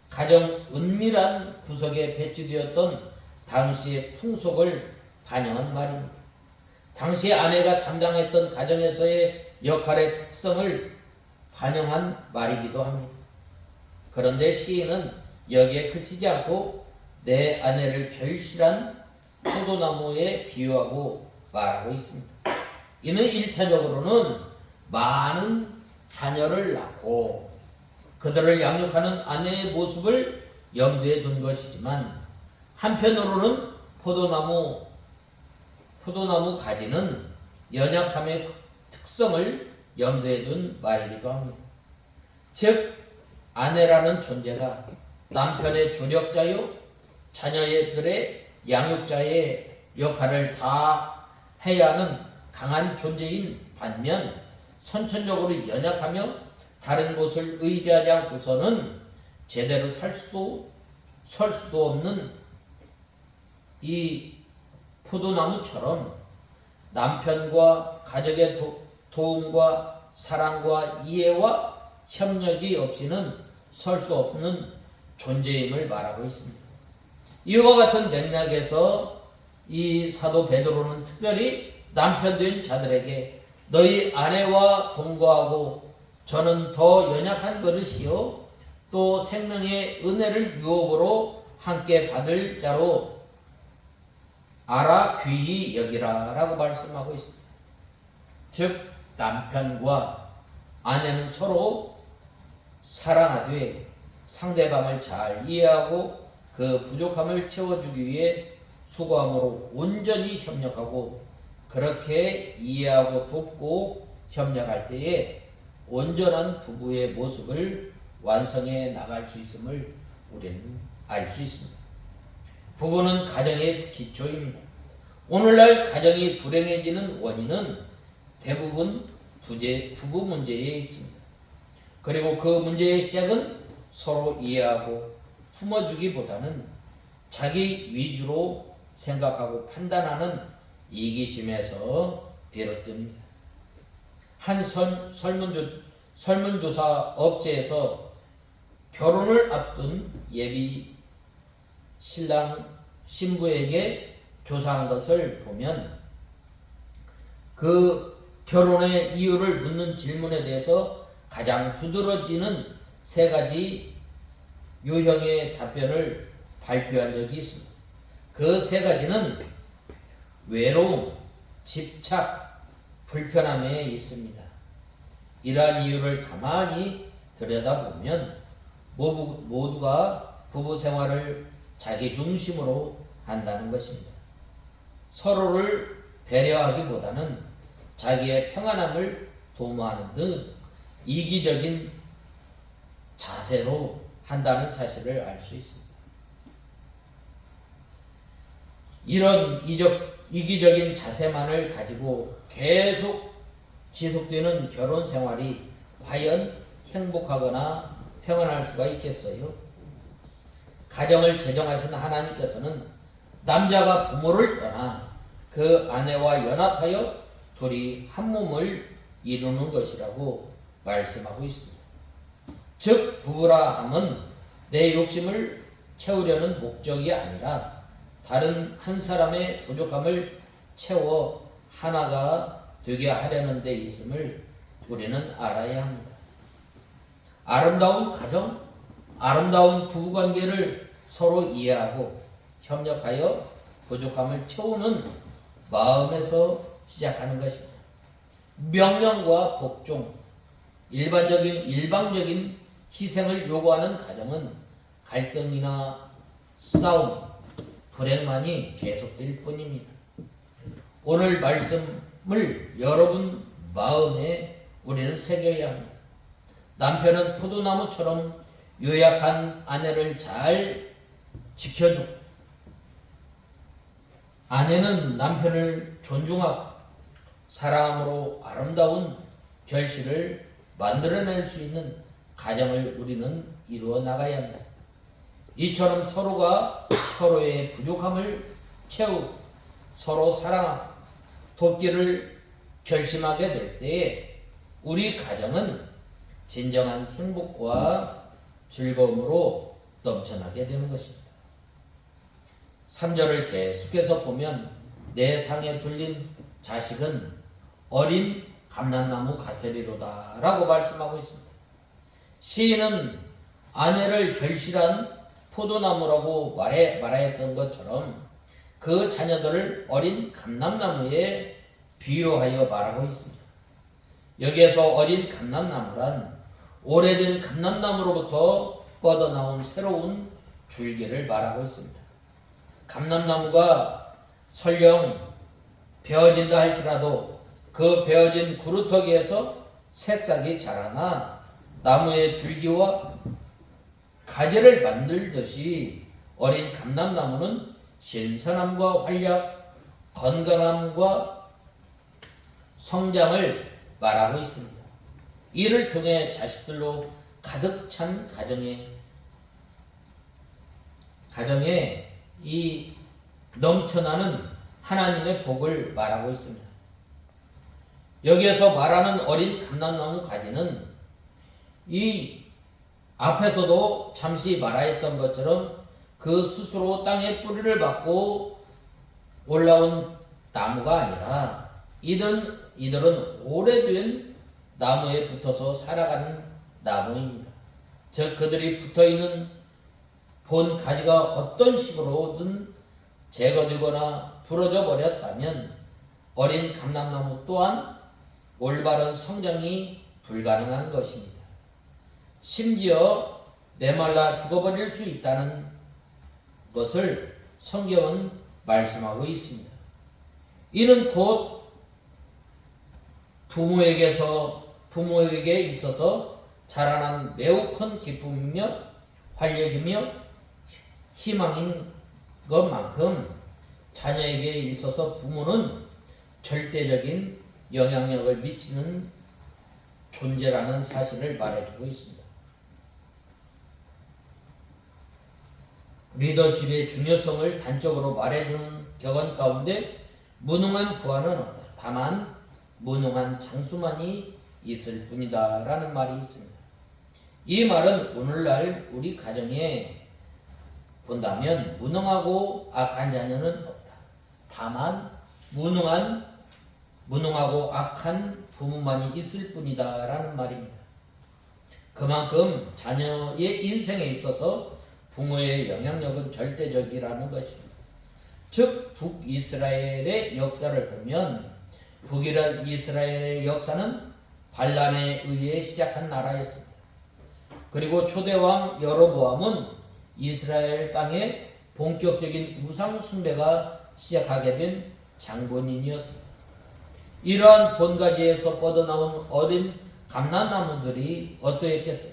Speaker 1: 가정 은밀한 구석에 배치되었던 당시의 풍속을 반영한 말입니다. 당시 아내가 담당했던 가정에서의 역할의 특성을 반영한 말이기도 합니다. 그런데 시인은 여기에 그치지 않고 내 아내를 결실한 포도나무에 비유하고 말하고 있습니다. 이는 1차적으로는 많은 자녀를 낳고 그들을 양육하는 아내의 모습을 염두에 둔 것이지만 한편으로는 포도나무 가지는 연약함의 특성을 염두에 둔 말이기도 합니다. 즉 아내라는 존재가 남편의 조력자요 자녀들의 양육자의 역할을 다 해야 하는 강한 존재인 반면 선천적으로 연약하며 다른 곳을 의지하지 않고서는 제대로 설 수도 없는 이 포도나무처럼 남편과 가족의 도움과 사랑과 이해와 협력이 없이는 설 수 없는 존재임을 말하고 있습니다. 이와 같은 맥락에서 이 사도 베드로는 특별히 남편된 자들에게 너희 아내와 동거하고 저는 더 연약한 그릇이요 또 생명의 은혜를 유업으로 함께 받을 자로 알아 귀히 여기라 라고 말씀하고 있습니다. 즉 남편과 아내는 서로 사랑하되 상대방을 잘 이해하고 그 부족함을 채워주기 위해 수고함으로 온전히 협력하고 그렇게 이해하고 돕고 협력할 때에 온전한 부부의 모습을 완성해 나갈 수 있음을 우리는 알 수 있습니다. 부부는 가정의 기초입니다. 오늘날 가정이 불행해지는 원인은 대부분 부부 문제에 있습니다. 그리고 그 문제의 시작은 서로 이해하고 품어주기보다는 자기 위주로 생각하고 판단하는 이기심에서 비롯됩니다. 한 설문조사 업체에서 결혼을 앞둔 예비 신부에게 조사한 것을 보면 그 결혼의 이유를 묻는 질문에 대해서 가장 두드러지는 3가지 유형의 답변을 발표한 적이 있습니다. 그 3가지는 외로움, 집착, 불편함에 있습니다. 이러한 이유를 가만히 들여다보면 모두가 부부 생활을 자기 중심으로 한다는 것입니다. 서로를 배려하기보다는 자기의 평안함을 도모하는 등 이기적인 자세로 한다는 사실을 알 수 있습니다. 이런 이기적인 자세만을 가지고 계속 지속되는 결혼 생활이 과연 행복하거나 평안할 수가 있겠어요? 가정을 제정하신 하나님께서는 남자가 부모를 떠나 그 아내와 연합하여 둘이 한 몸을 이루는 것이라고 말씀하고 있습니다. 즉 부부라 함은 내 욕심을 채우려는 목적이 아니라 다른 한 사람의 부족함을 채워 하나가 되게 하려는 데 있음을 우리는 알아야 합니다. 아름다운 가정, 아름다운 부부관계를 서로 이해하고 협력하여 부족함을 채우는 마음에서 시작하는 것입니다. 명령과 복종, 일방적인 희생을 요구하는 가정은 갈등이나 싸움, 불행만이 계속될 뿐입니다. 오늘 말씀을 여러분 마음에 우리는 새겨야 합니다. 남편은 포도나무처럼 요약한 아내를 잘 지켜주고 아내는 남편을 존중하고 사랑함으로 아름다운 결실을 만들어낼 수 있는 가정을 우리는 이루어 나가야 합니다. 이처럼 서로가 서로의 부족함을 채우고 서로 사랑하고 돕기를 결심하게 될 때에 우리 가정은 진정한 행복과 즐거움으로 넘쳐나게 되는 것입니다. 3절을 계속해서 보면 내 상에 둘린 자식은 어린 감람나무 같으리로다 라고 말씀하고 있습니다. 시인은 아내를 결실한 포도나무라고 말하였던 것처럼 그 자녀들을 어린 감람나무에 비유하여 말하고 있습니다. 여기에서 어린 감람나무란 오래된 감람나무로부터 뻗어나온 새로운 줄기를 말하고 있습니다. 감람나무가 설령 베어진다 할지라도 그 베어진 구루터기에서 새싹이 자라나 나무의 줄기와 가지를 만들듯이 어린 감람나무는 신선함과 활력, 건강함과 성장을 말하고 있습니다. 이를 통해 자식들로 가득 찬 가정에 이 넘쳐나는 하나님의 복을 말하고 있습니다. 여기에서 말하는 어린 감람나무 가지는 이 앞에서도 잠시 말하였던 것처럼 그 스스로 땅에 뿌리를 받고 올라온 나무가 아니라 이들은 오래된 나무에 붙어서 살아가는 나무입니다. 즉 그들이 붙어있는 본 가지가 어떤 식으로든 제거되거나 부러져 버렸다면 어린 감람나무 또한 올바른 성장이 불가능한 것입니다. 심지어 메말라 죽어버릴 수 있다는 것을 성경은 말씀하고 있습니다. 이는 곧 부모에게 있어서 자라난 매우 큰 기쁨이며 활력이며 희망인 것만큼 자녀에게 있어서 부모는 절대적인 영향력을 미치는 존재라는 사실을 말해주고 있습니다. 리더십의 중요성을 단적으로 말해주는 격언 가운데 무능한 부하는 없다. 다만 무능한 장수만이 있을 뿐이다 라는 말이 있습니다. 이 말은 오늘날 우리 가정에 본다면 무능하고 악한 자녀는 없다. 다만 무능하고 악한 부모만이 있을 뿐이다 라는 말입니다. 그만큼 자녀의 인생에 있어서 부모의 영향력은 절대적이라는 것입니다. 즉 북이스라엘의 역사를 보면 북이스라엘의 역사는 반란에 의해 시작한 나라였습니다. 그리고 초대왕 여로보암은 이스라엘 땅에 본격적인 우상 숭배가 시작하게 된 장본인이었습니다. 이러한 본가지에서 뻗어나온 어린 감람나무들이 어떠했겠어요?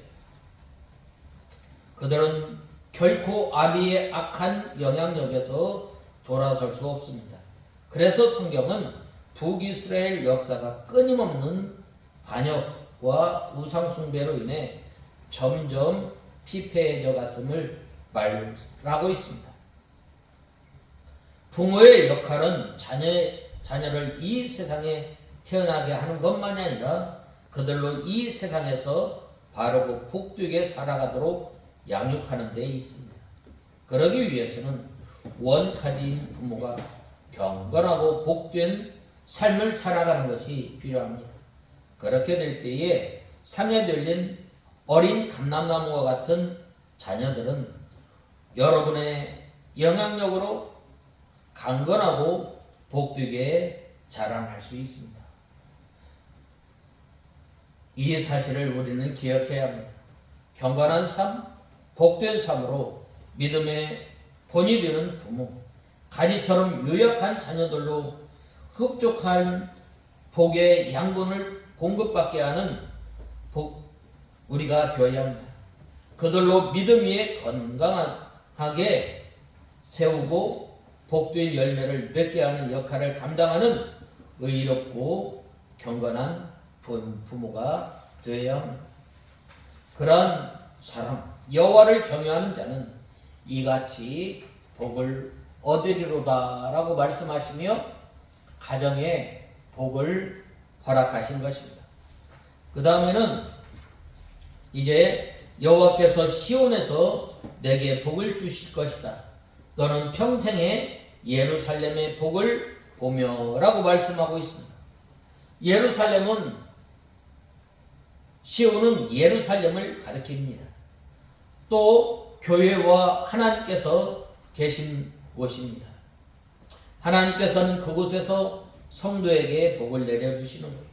Speaker 1: 그들은 결코 아비의 악한 영향력에서 돌아설 수 없습니다. 그래서 성경은 북이스라엘 역사가 끊임없는 반역과 우상숭배로 인해 점점 피폐해져 갔음을 말하고 있습니다. 부모의 역할은 자녀를 이 세상에 태어나게 하는 것만이 아니라 그들로 이 세상에서 바르고 복되게 살아가도록 양육하는 데 있습니다. 그러기 위해서는 원가지인 부모가 경건하고 복된 삶을 살아가는 것이 필요합니다. 그렇게 될 때에 상에 들린 어린 감람나무와 같은 자녀들은 여러분의 영향력으로 강건하고 복되게 자라날 수 있습니다. 이 사실을 우리는 기억해야 합니다. 경건한 삶, 복된 삶으로 믿음의 본이 되는 부모, 가지처럼 유약한 자녀들로 흡족한 복의 양분을 공급받게 하는 우리가 되어야 합니다. 그들로 믿음 위에 건강하게 세우고 복된 열매를 맺게 하는 역할을 감당하는 의롭고 경건한 부모가 되어야 합니다. 그러한 사람, 여호와를 경외하는 자는 이같이 복을 얻으리로다 라고 말씀하시며 가정에 복을 허락하신 것입니다. 그 다음에는 이제 여호와께서 시온에서 내게 복을 주실 것이다. 너는 평생에 예루살렘의 복을 보며 라고 말씀하고 있습니다. 시온은 예루살렘을 가리킵니다. 또 교회와 하나님께서 계신 곳입니다. 하나님께서는 그곳에서 성도에게 복을 내려주시는 거예요.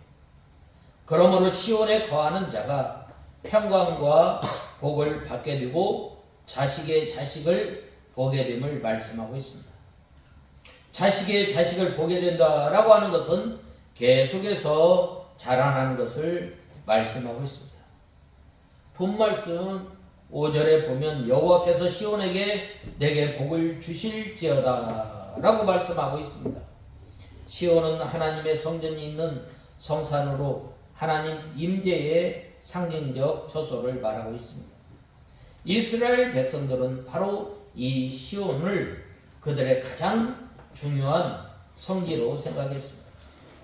Speaker 1: 그러므로 시온에 거하는 자가 평강과 복을 받게 되고 자식의 자식을 보게 됨을 말씀하고 있습니다. 자식의 자식을 보게 된다라고 하는 것은 계속해서 자라나는 것을 말씀하고 있습니다. 본말씀 5절에 보면 여호와께서 시온에게 내게 복을 주실지어다 라고 말씀하고 있습니다. 시온은 하나님의 성전이 있는 성산으로 하나님 임재의 상징적 처소를 말하고 있습니다. 이스라엘 백성들은 바로 이 시온을 그들의 가장 중요한 성지로 생각했습니다.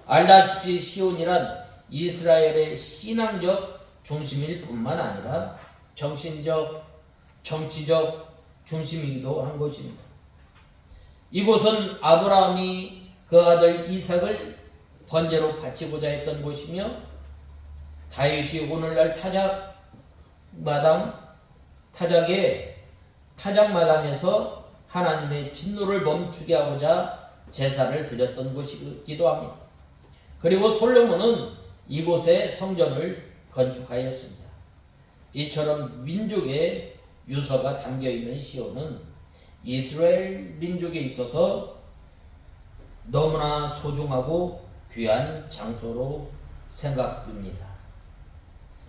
Speaker 1: 알다시피 시온이란 이스라엘의 신앙적 중심일 뿐만 아니라 정신적, 정치적 중심이기도 한 것입니다. 이곳은 아브라함이 그 아들 이삭을 번제로 바치고자 했던 곳이며 다윗이 오늘날 타작마당에서 하나님의 진노를 멈추게 하고자 제사를 드렸던 곳이기도 합니다. 그리고 솔로몬은 이곳에 성전을 건축하였습니다. 이처럼 민족의 유서가 담겨있는 시온은 이스라엘 민족에 있어서 너무나 소중하고 귀한 장소로 생각됩니다.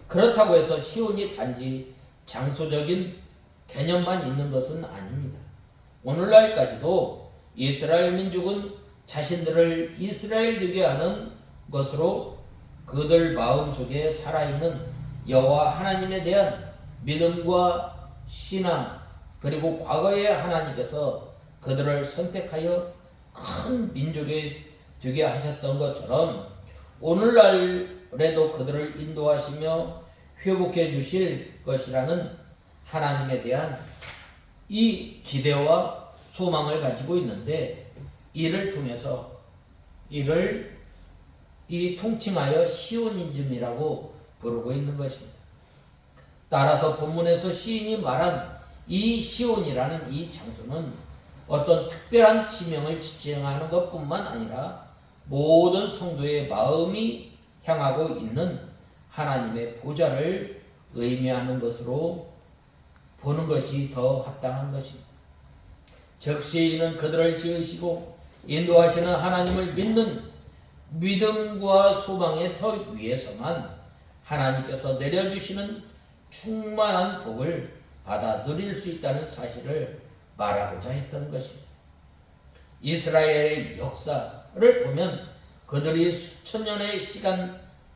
Speaker 1: 그렇다고 해서 시온이 단지 장소적인 개념만 있는 것은 아닙니다. 오늘날까지도 이스라엘 민족은 자신들을 이스라엘 되게 하는 것으로 그들 마음속에 살아있는 여호와 하나님에 대한 믿음과 신앙, 그리고 과거에 하나님께서 그들을 선택하여 큰 민족이 되게 하셨던 것처럼 오늘날에도 그들을 인도하시며 회복해 주실 것이라는 하나님에 대한 이 기대와 소망을 가지고 있는데, 이를 통해서 이 통칭하여 시온이즘이라고 부르고 있는 것입니다. 따라서 본문에서 시인이 말한 이 시온이라는 이 장소는 어떤 특별한 지명을 지칭하는 것뿐만 아니라 모든 성도의 마음이 향하고 있는 하나님의 보좌를 의미하는 것으로 보는 것이 더 합당한 것입니다. 즉 시인은 그들을 지으시고 인도하시는 하나님을 믿는 믿음과 소망의 터 위에서만 하나님께서 내려주시는 충만한 복을 받아 누릴 수 있다는 사실을 말하고자 했던 것입니다. 이스라엘의 역사를 보면 그들이 수천 년의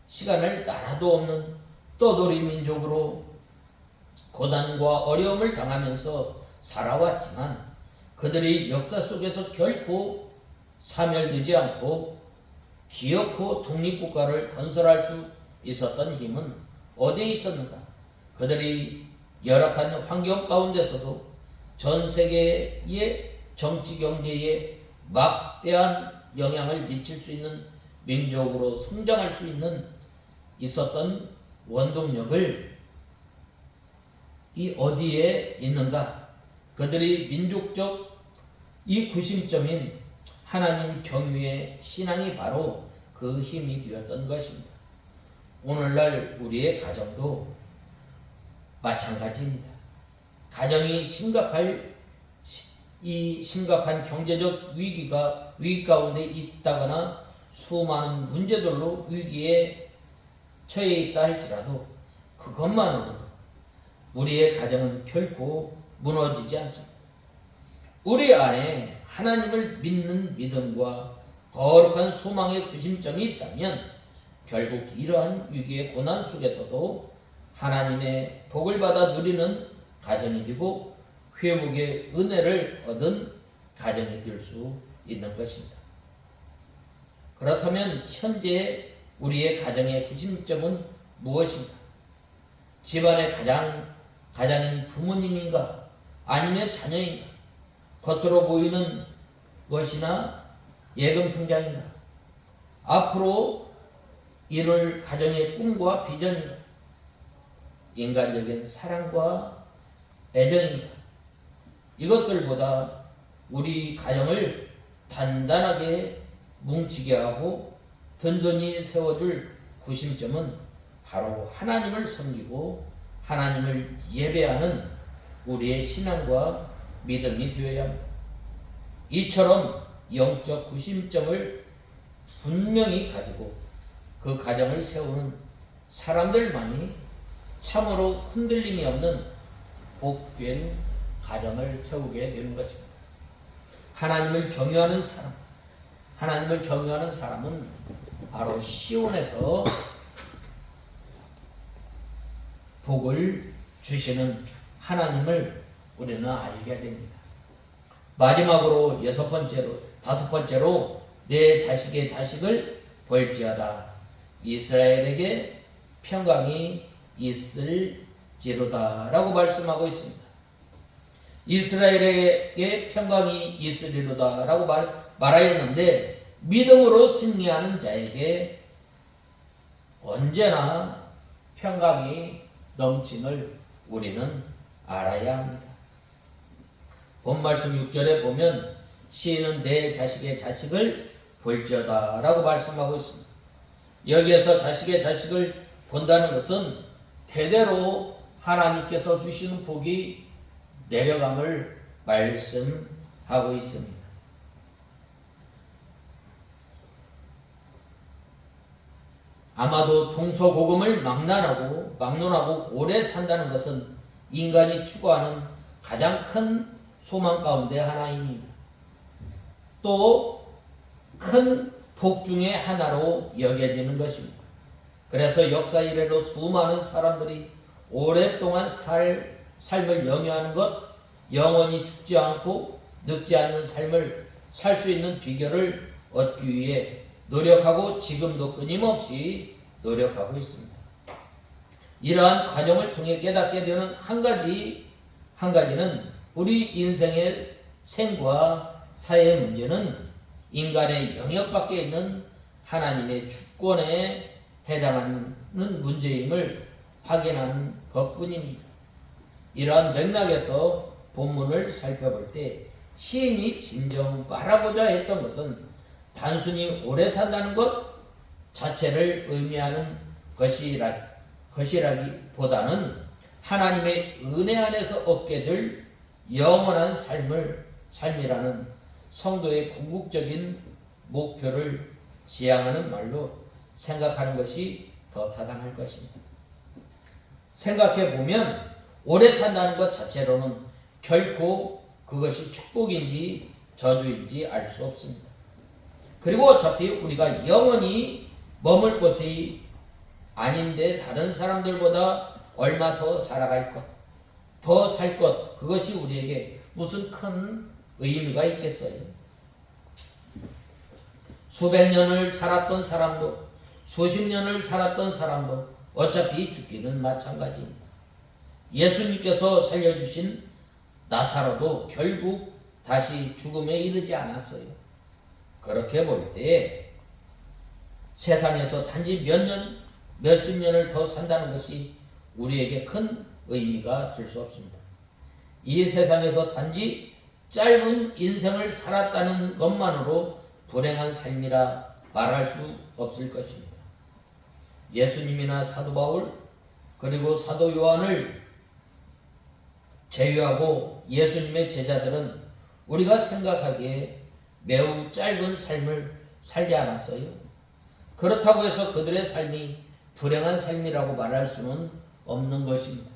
Speaker 1: 시간을 나라도 없는 떠돌이 민족으로 고난과 어려움을 당하면서 살아왔지만 그들이 역사 속에서 결코 사멸되지 않고 기어코 독립국가를 건설할 수 있었던 힘은 어디에 있었는가? 그들이 열악한 환경 가운데서도 전 세계의 정치 경제에 막대한 영향을 미칠 수 있는 민족으로 성장할 수 있었던 원동력을 이 어디에 있는가? 그들이 민족적 이 구심점인 하나님 경유의 신앙이 바로 그 힘이 되었던 것입니다. 오늘날 우리의 가정도 마찬가지입니다. 가정이 심각한 경제적 위기 가운데 있다거나 수많은 문제들로 위기에 처해 있다 할지라도 그것만으로도 우리의 가정은 결코 무너지지 않습니다. 우리 안에 하나님을 믿는 믿음과 거룩한 소망의 구심점이 있다면 결국 이러한 위기의 고난 속에서도 하나님의 복을 받아 누리는 가정이 되고 회복의 은혜를 얻은 가정이 될 수 있는 것입니다. 그렇다면 현재 우리의 가정의 구심점은 무엇인가? 집안의 가장인 부모님인가? 아니면 자녀인가? 겉으로 보이는 것이나 예금 통장인가? 앞으로 이룰 가정의 꿈과 비전인가? 인간적인 사랑과 애정인가? 이것들보다 우리 가정을 단단하게 뭉치게 하고 든든히 세워줄 구심점은 바로 하나님을 섬기고 하나님을 예배하는 우리의 신앙과 믿음이 되어야 합니다. 이처럼 영적 구심점을 분명히 가지고 그 가정을 세우는 사람들만이 참으로 흔들림이 없는 복된 가정을 세우게 되는 것입니다. 하나님을 경외하는 사람은 바로 시온에서 복을 주시는 하나님을 우리는 알게 됩니다. 마지막으로 다섯 번째로 내 자식의 자식을 볼지어다 이스라엘에게 평강이 있을지로다 라고 말씀하고 있습니다. 이스라엘에게 평강이 있으리로다 라고 말하였는데 믿음으로 승리하는 자에게 언제나 평강이 넘침을 우리는 알아야 합니다. 본말씀 6절에 보면 시인은 내 자식의 자식을 볼지어다 라고 말씀하고 있습니다. 여기에서 자식의 자식을 본다는 것은 대대로 하나님께서 주시는 복이 내려감을 말씀하고 있습니다. 아마도 동서고금을 막론하고 오래 산다는 것은 인간이 추구하는 가장 큰 소망 가운데 하나입니다. 또 큰 복 중의 하나로 여겨지는 것입니다. 그래서 역사 이래로 수많은 사람들이 오랫동안 삶을 영위하는 것, 영원히 죽지 않고 늙지 않는 삶을 살 수 있는 비결을 얻기 위해 노력하고 지금도 끊임없이 노력하고 있습니다. 이러한 과정을 통해 깨닫게 되는 한 가지는 우리 인생의 생과 사회의 문제는 인간의 영역 밖에 있는 하나님의 주권에 해당하는 문제임을 확인하는 것뿐입니다. 이러한 맥락에서 본문을 살펴볼 때 시인이 진정 말하고자 했던 것은 단순히 오래 산다는 것 자체를 의미하는 것이라기보다는 하나님의 은혜 안에서 얻게 될 영원한 삶이라는 성도의 궁극적인 목표를 지향하는 말로 생각하는 것이 더 타당할 것입니다. 생각해 보면 오래 산다는 것 자체로는 결코 그것이 축복인지 저주인지 알 수 없습니다. 그리고 어차피 우리가 영원히 머물 곳이 아닌데 다른 사람들보다 얼마 더 살아갈 것, 더 살 것, 그것이 우리에게 무슨 큰 의미가 있겠어요? 수백 년을 살았던 사람도, 수십 년을 살았던 사람도 어차피 죽기는 마찬가지입니다. 예수님께서 살려주신 나사로도 결국 다시 죽음에 이르지 않았어요. 그렇게 볼 때 세상에서 단지 몇 년, 몇십 년을 더 산다는 것이 우리에게 큰 의미가 될 수 없습니다. 이 세상에서 단지 짧은 인생을 살았다는 것만으로 불행한 삶이라 말할 수 없을 것입니다. 예수님이나 사도 바울 그리고 사도 요한을 제외하고 예수님의 제자들은 우리가 생각하기에 매우 짧은 삶을 살지 않았어요. 그렇다고 해서 그들의 삶이 불행한 삶이라고 말할 수는 없는 것입니다.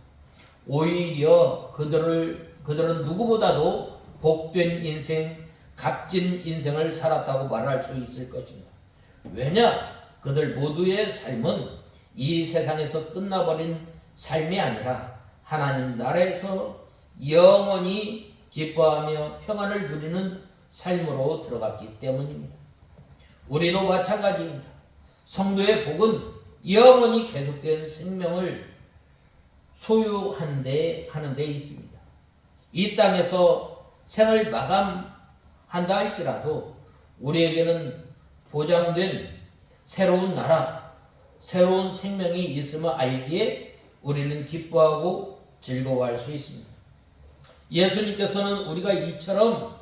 Speaker 1: 오히려 그들은 누구보다도 복된 인생, 값진 인생을 살았다고 말할 수 있을 것입니다. 왜냐? 그들 모두의 삶은 이 세상에서 끝나버린 삶이 아니라 하나님 나라에서 영원히 기뻐하며 평안을 누리는 삶으로 들어갔기 때문입니다. 우리도 마찬가지입니다. 성도의 복은 영원히 계속된 생명을 소유하는 데 있습니다. 이 땅에서 생을 마감한다 할지라도 우리에게는 보장된 새로운 나라, 새로운 생명이 있음을 알기에 우리는 기뻐하고 즐거워할 수 있습니다. 예수님께서는 우리가 이처럼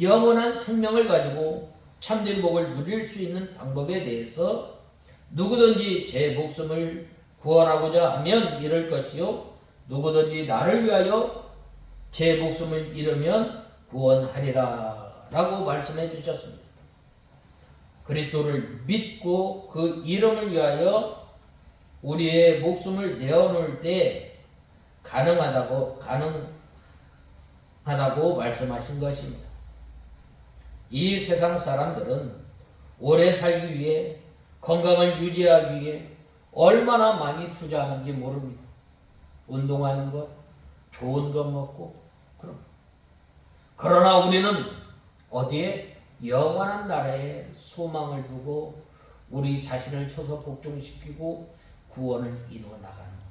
Speaker 1: 영원한 생명을 가지고 참된 복을 누릴 수 있는 방법에 대해서 누구든지 제 목숨을 구원하고자 하면 잃을 것이요 누구든지 나를 위하여 제 목숨을 잃으면 구원하리라 라고 말씀해 주셨습니다. 그리스도를 믿고 그 이름을 위하여 우리의 목숨을 내어놓을 때 가능하다고 말씀하신 것입니다. 이 세상 사람들은 오래 살기 위해 건강을 유지하기 위해 얼마나 많이 투자하는지 모릅니다. 운동하는 것, 좋은 것 먹고 그러나 우리는 어디에? 영원한 나라에 소망을 두고 우리 자신을 쳐서 복종시키고 구원을 이루어 나가는 거예요.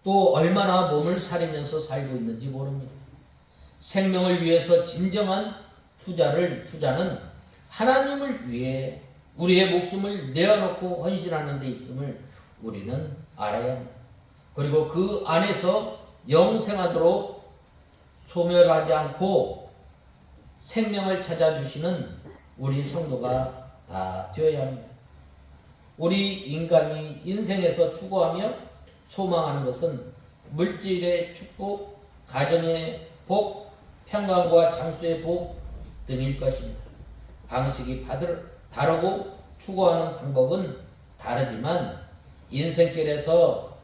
Speaker 1: 또 얼마나 몸을 사리면서 살고 있는지 모릅니다. 생명을 위해서 진정한 투자는 하나님을 위해 우리의 목숨을 내어놓고 헌신하는 데 있음을 우리는 알아야 합니다. 그리고 그 안에서 영생하도록 소멸하지 않고 생명을 찾아주시는 우리 성도가 다 되어야 합니다. 우리 인간이 인생에서 추구하며 소망하는 것은 물질의 축복, 가정의 복, 평강과 장수의 복 등일 것입니다. 방식이 다르고 추구하는 방법은 다르지만 인생길에서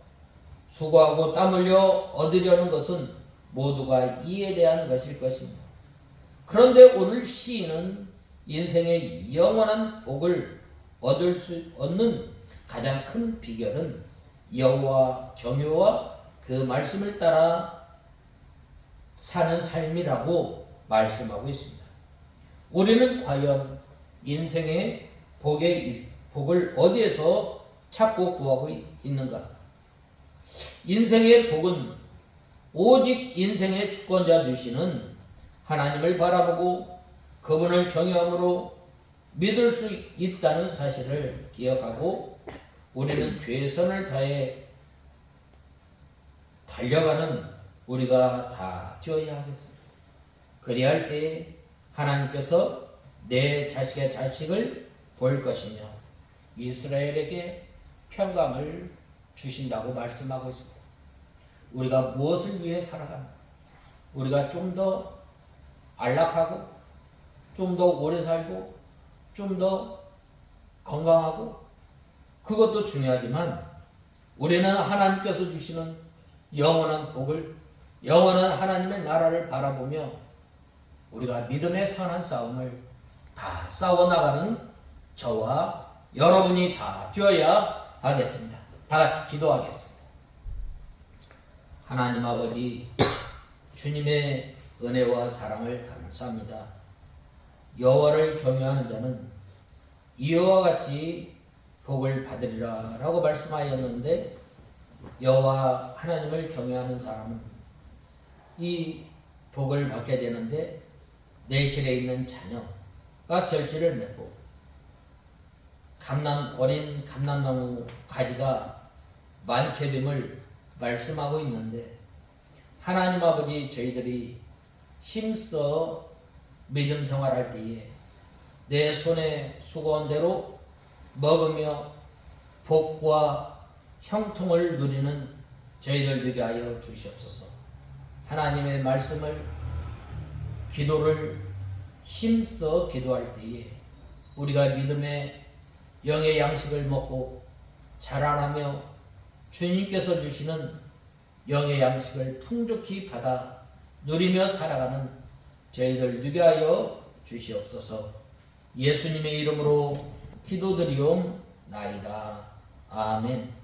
Speaker 1: 수고하고 땀 흘려 얻으려는 것은 모두가 이에 대한 것일 것입니다. 그런데 오늘 시인은 인생의 영원한 복을 얻는 가장 큰 비결은 여호와 경외와 그 말씀을 따라 사는 삶이라고 말씀하고 있습니다. 우리는 과연 인생의 복을 어디에서 찾고 구하고 있는가? 인생의 복은 오직 인생의 주권자 되시는 하나님을 바라보고 그분을 경외함으로 믿을 수 있다는 사실을 기억하고 우리는 최선을 다해 달려가는 우리가 다 되어야 하겠습니다. 그리할 때 하나님께서 내 자식의 자식을 볼 것이며 이스라엘에게 평강을 주신다고 말씀하고 있습니다. 우리가 무엇을 위해 살아가는가? 우리가 좀 더 안락하고 좀 더 오래 살고 좀 더 건강하고 그것도 중요하지만 우리는 하나님께서 주시는 영원한 복을, 영원한 하나님의 나라를 바라보며 우리가 믿음의 선한 싸움을 다 싸워나가는 저와 여러분이 다 되어야 하겠습니다. 다 같이 기도하겠습니다. 하나님 아버지, 주님의 은혜와 사랑을 감사합니다. 여호와를 경외하는 자는 이와 같이 복을 받으리라 라고 말씀하였는데, 여호와 하나님을 경외하는 사람은 이 복을 받게 되는데 내실에 있는 자녀가 결실을 맺고 어린 감람나무 가지가 많게 됨을 말씀하고 있는데, 하나님 아버지, 저희들이 힘써 믿음 생활할 때에 내 손에 수고한 대로 먹으며 복과 형통을 누리는 저희들 되게 하여 주시옵소서. 하나님의 말씀을, 기도를 힘써 기도할 때에 우리가 믿음의 영의 양식을 먹고 자라나며 주님께서 주시는 영의 양식을 풍족히 받아 누리며 살아가는 저희들 되게 하여 주시옵소서. 예수님의 이름으로 기도드리옵나이다. 아멘.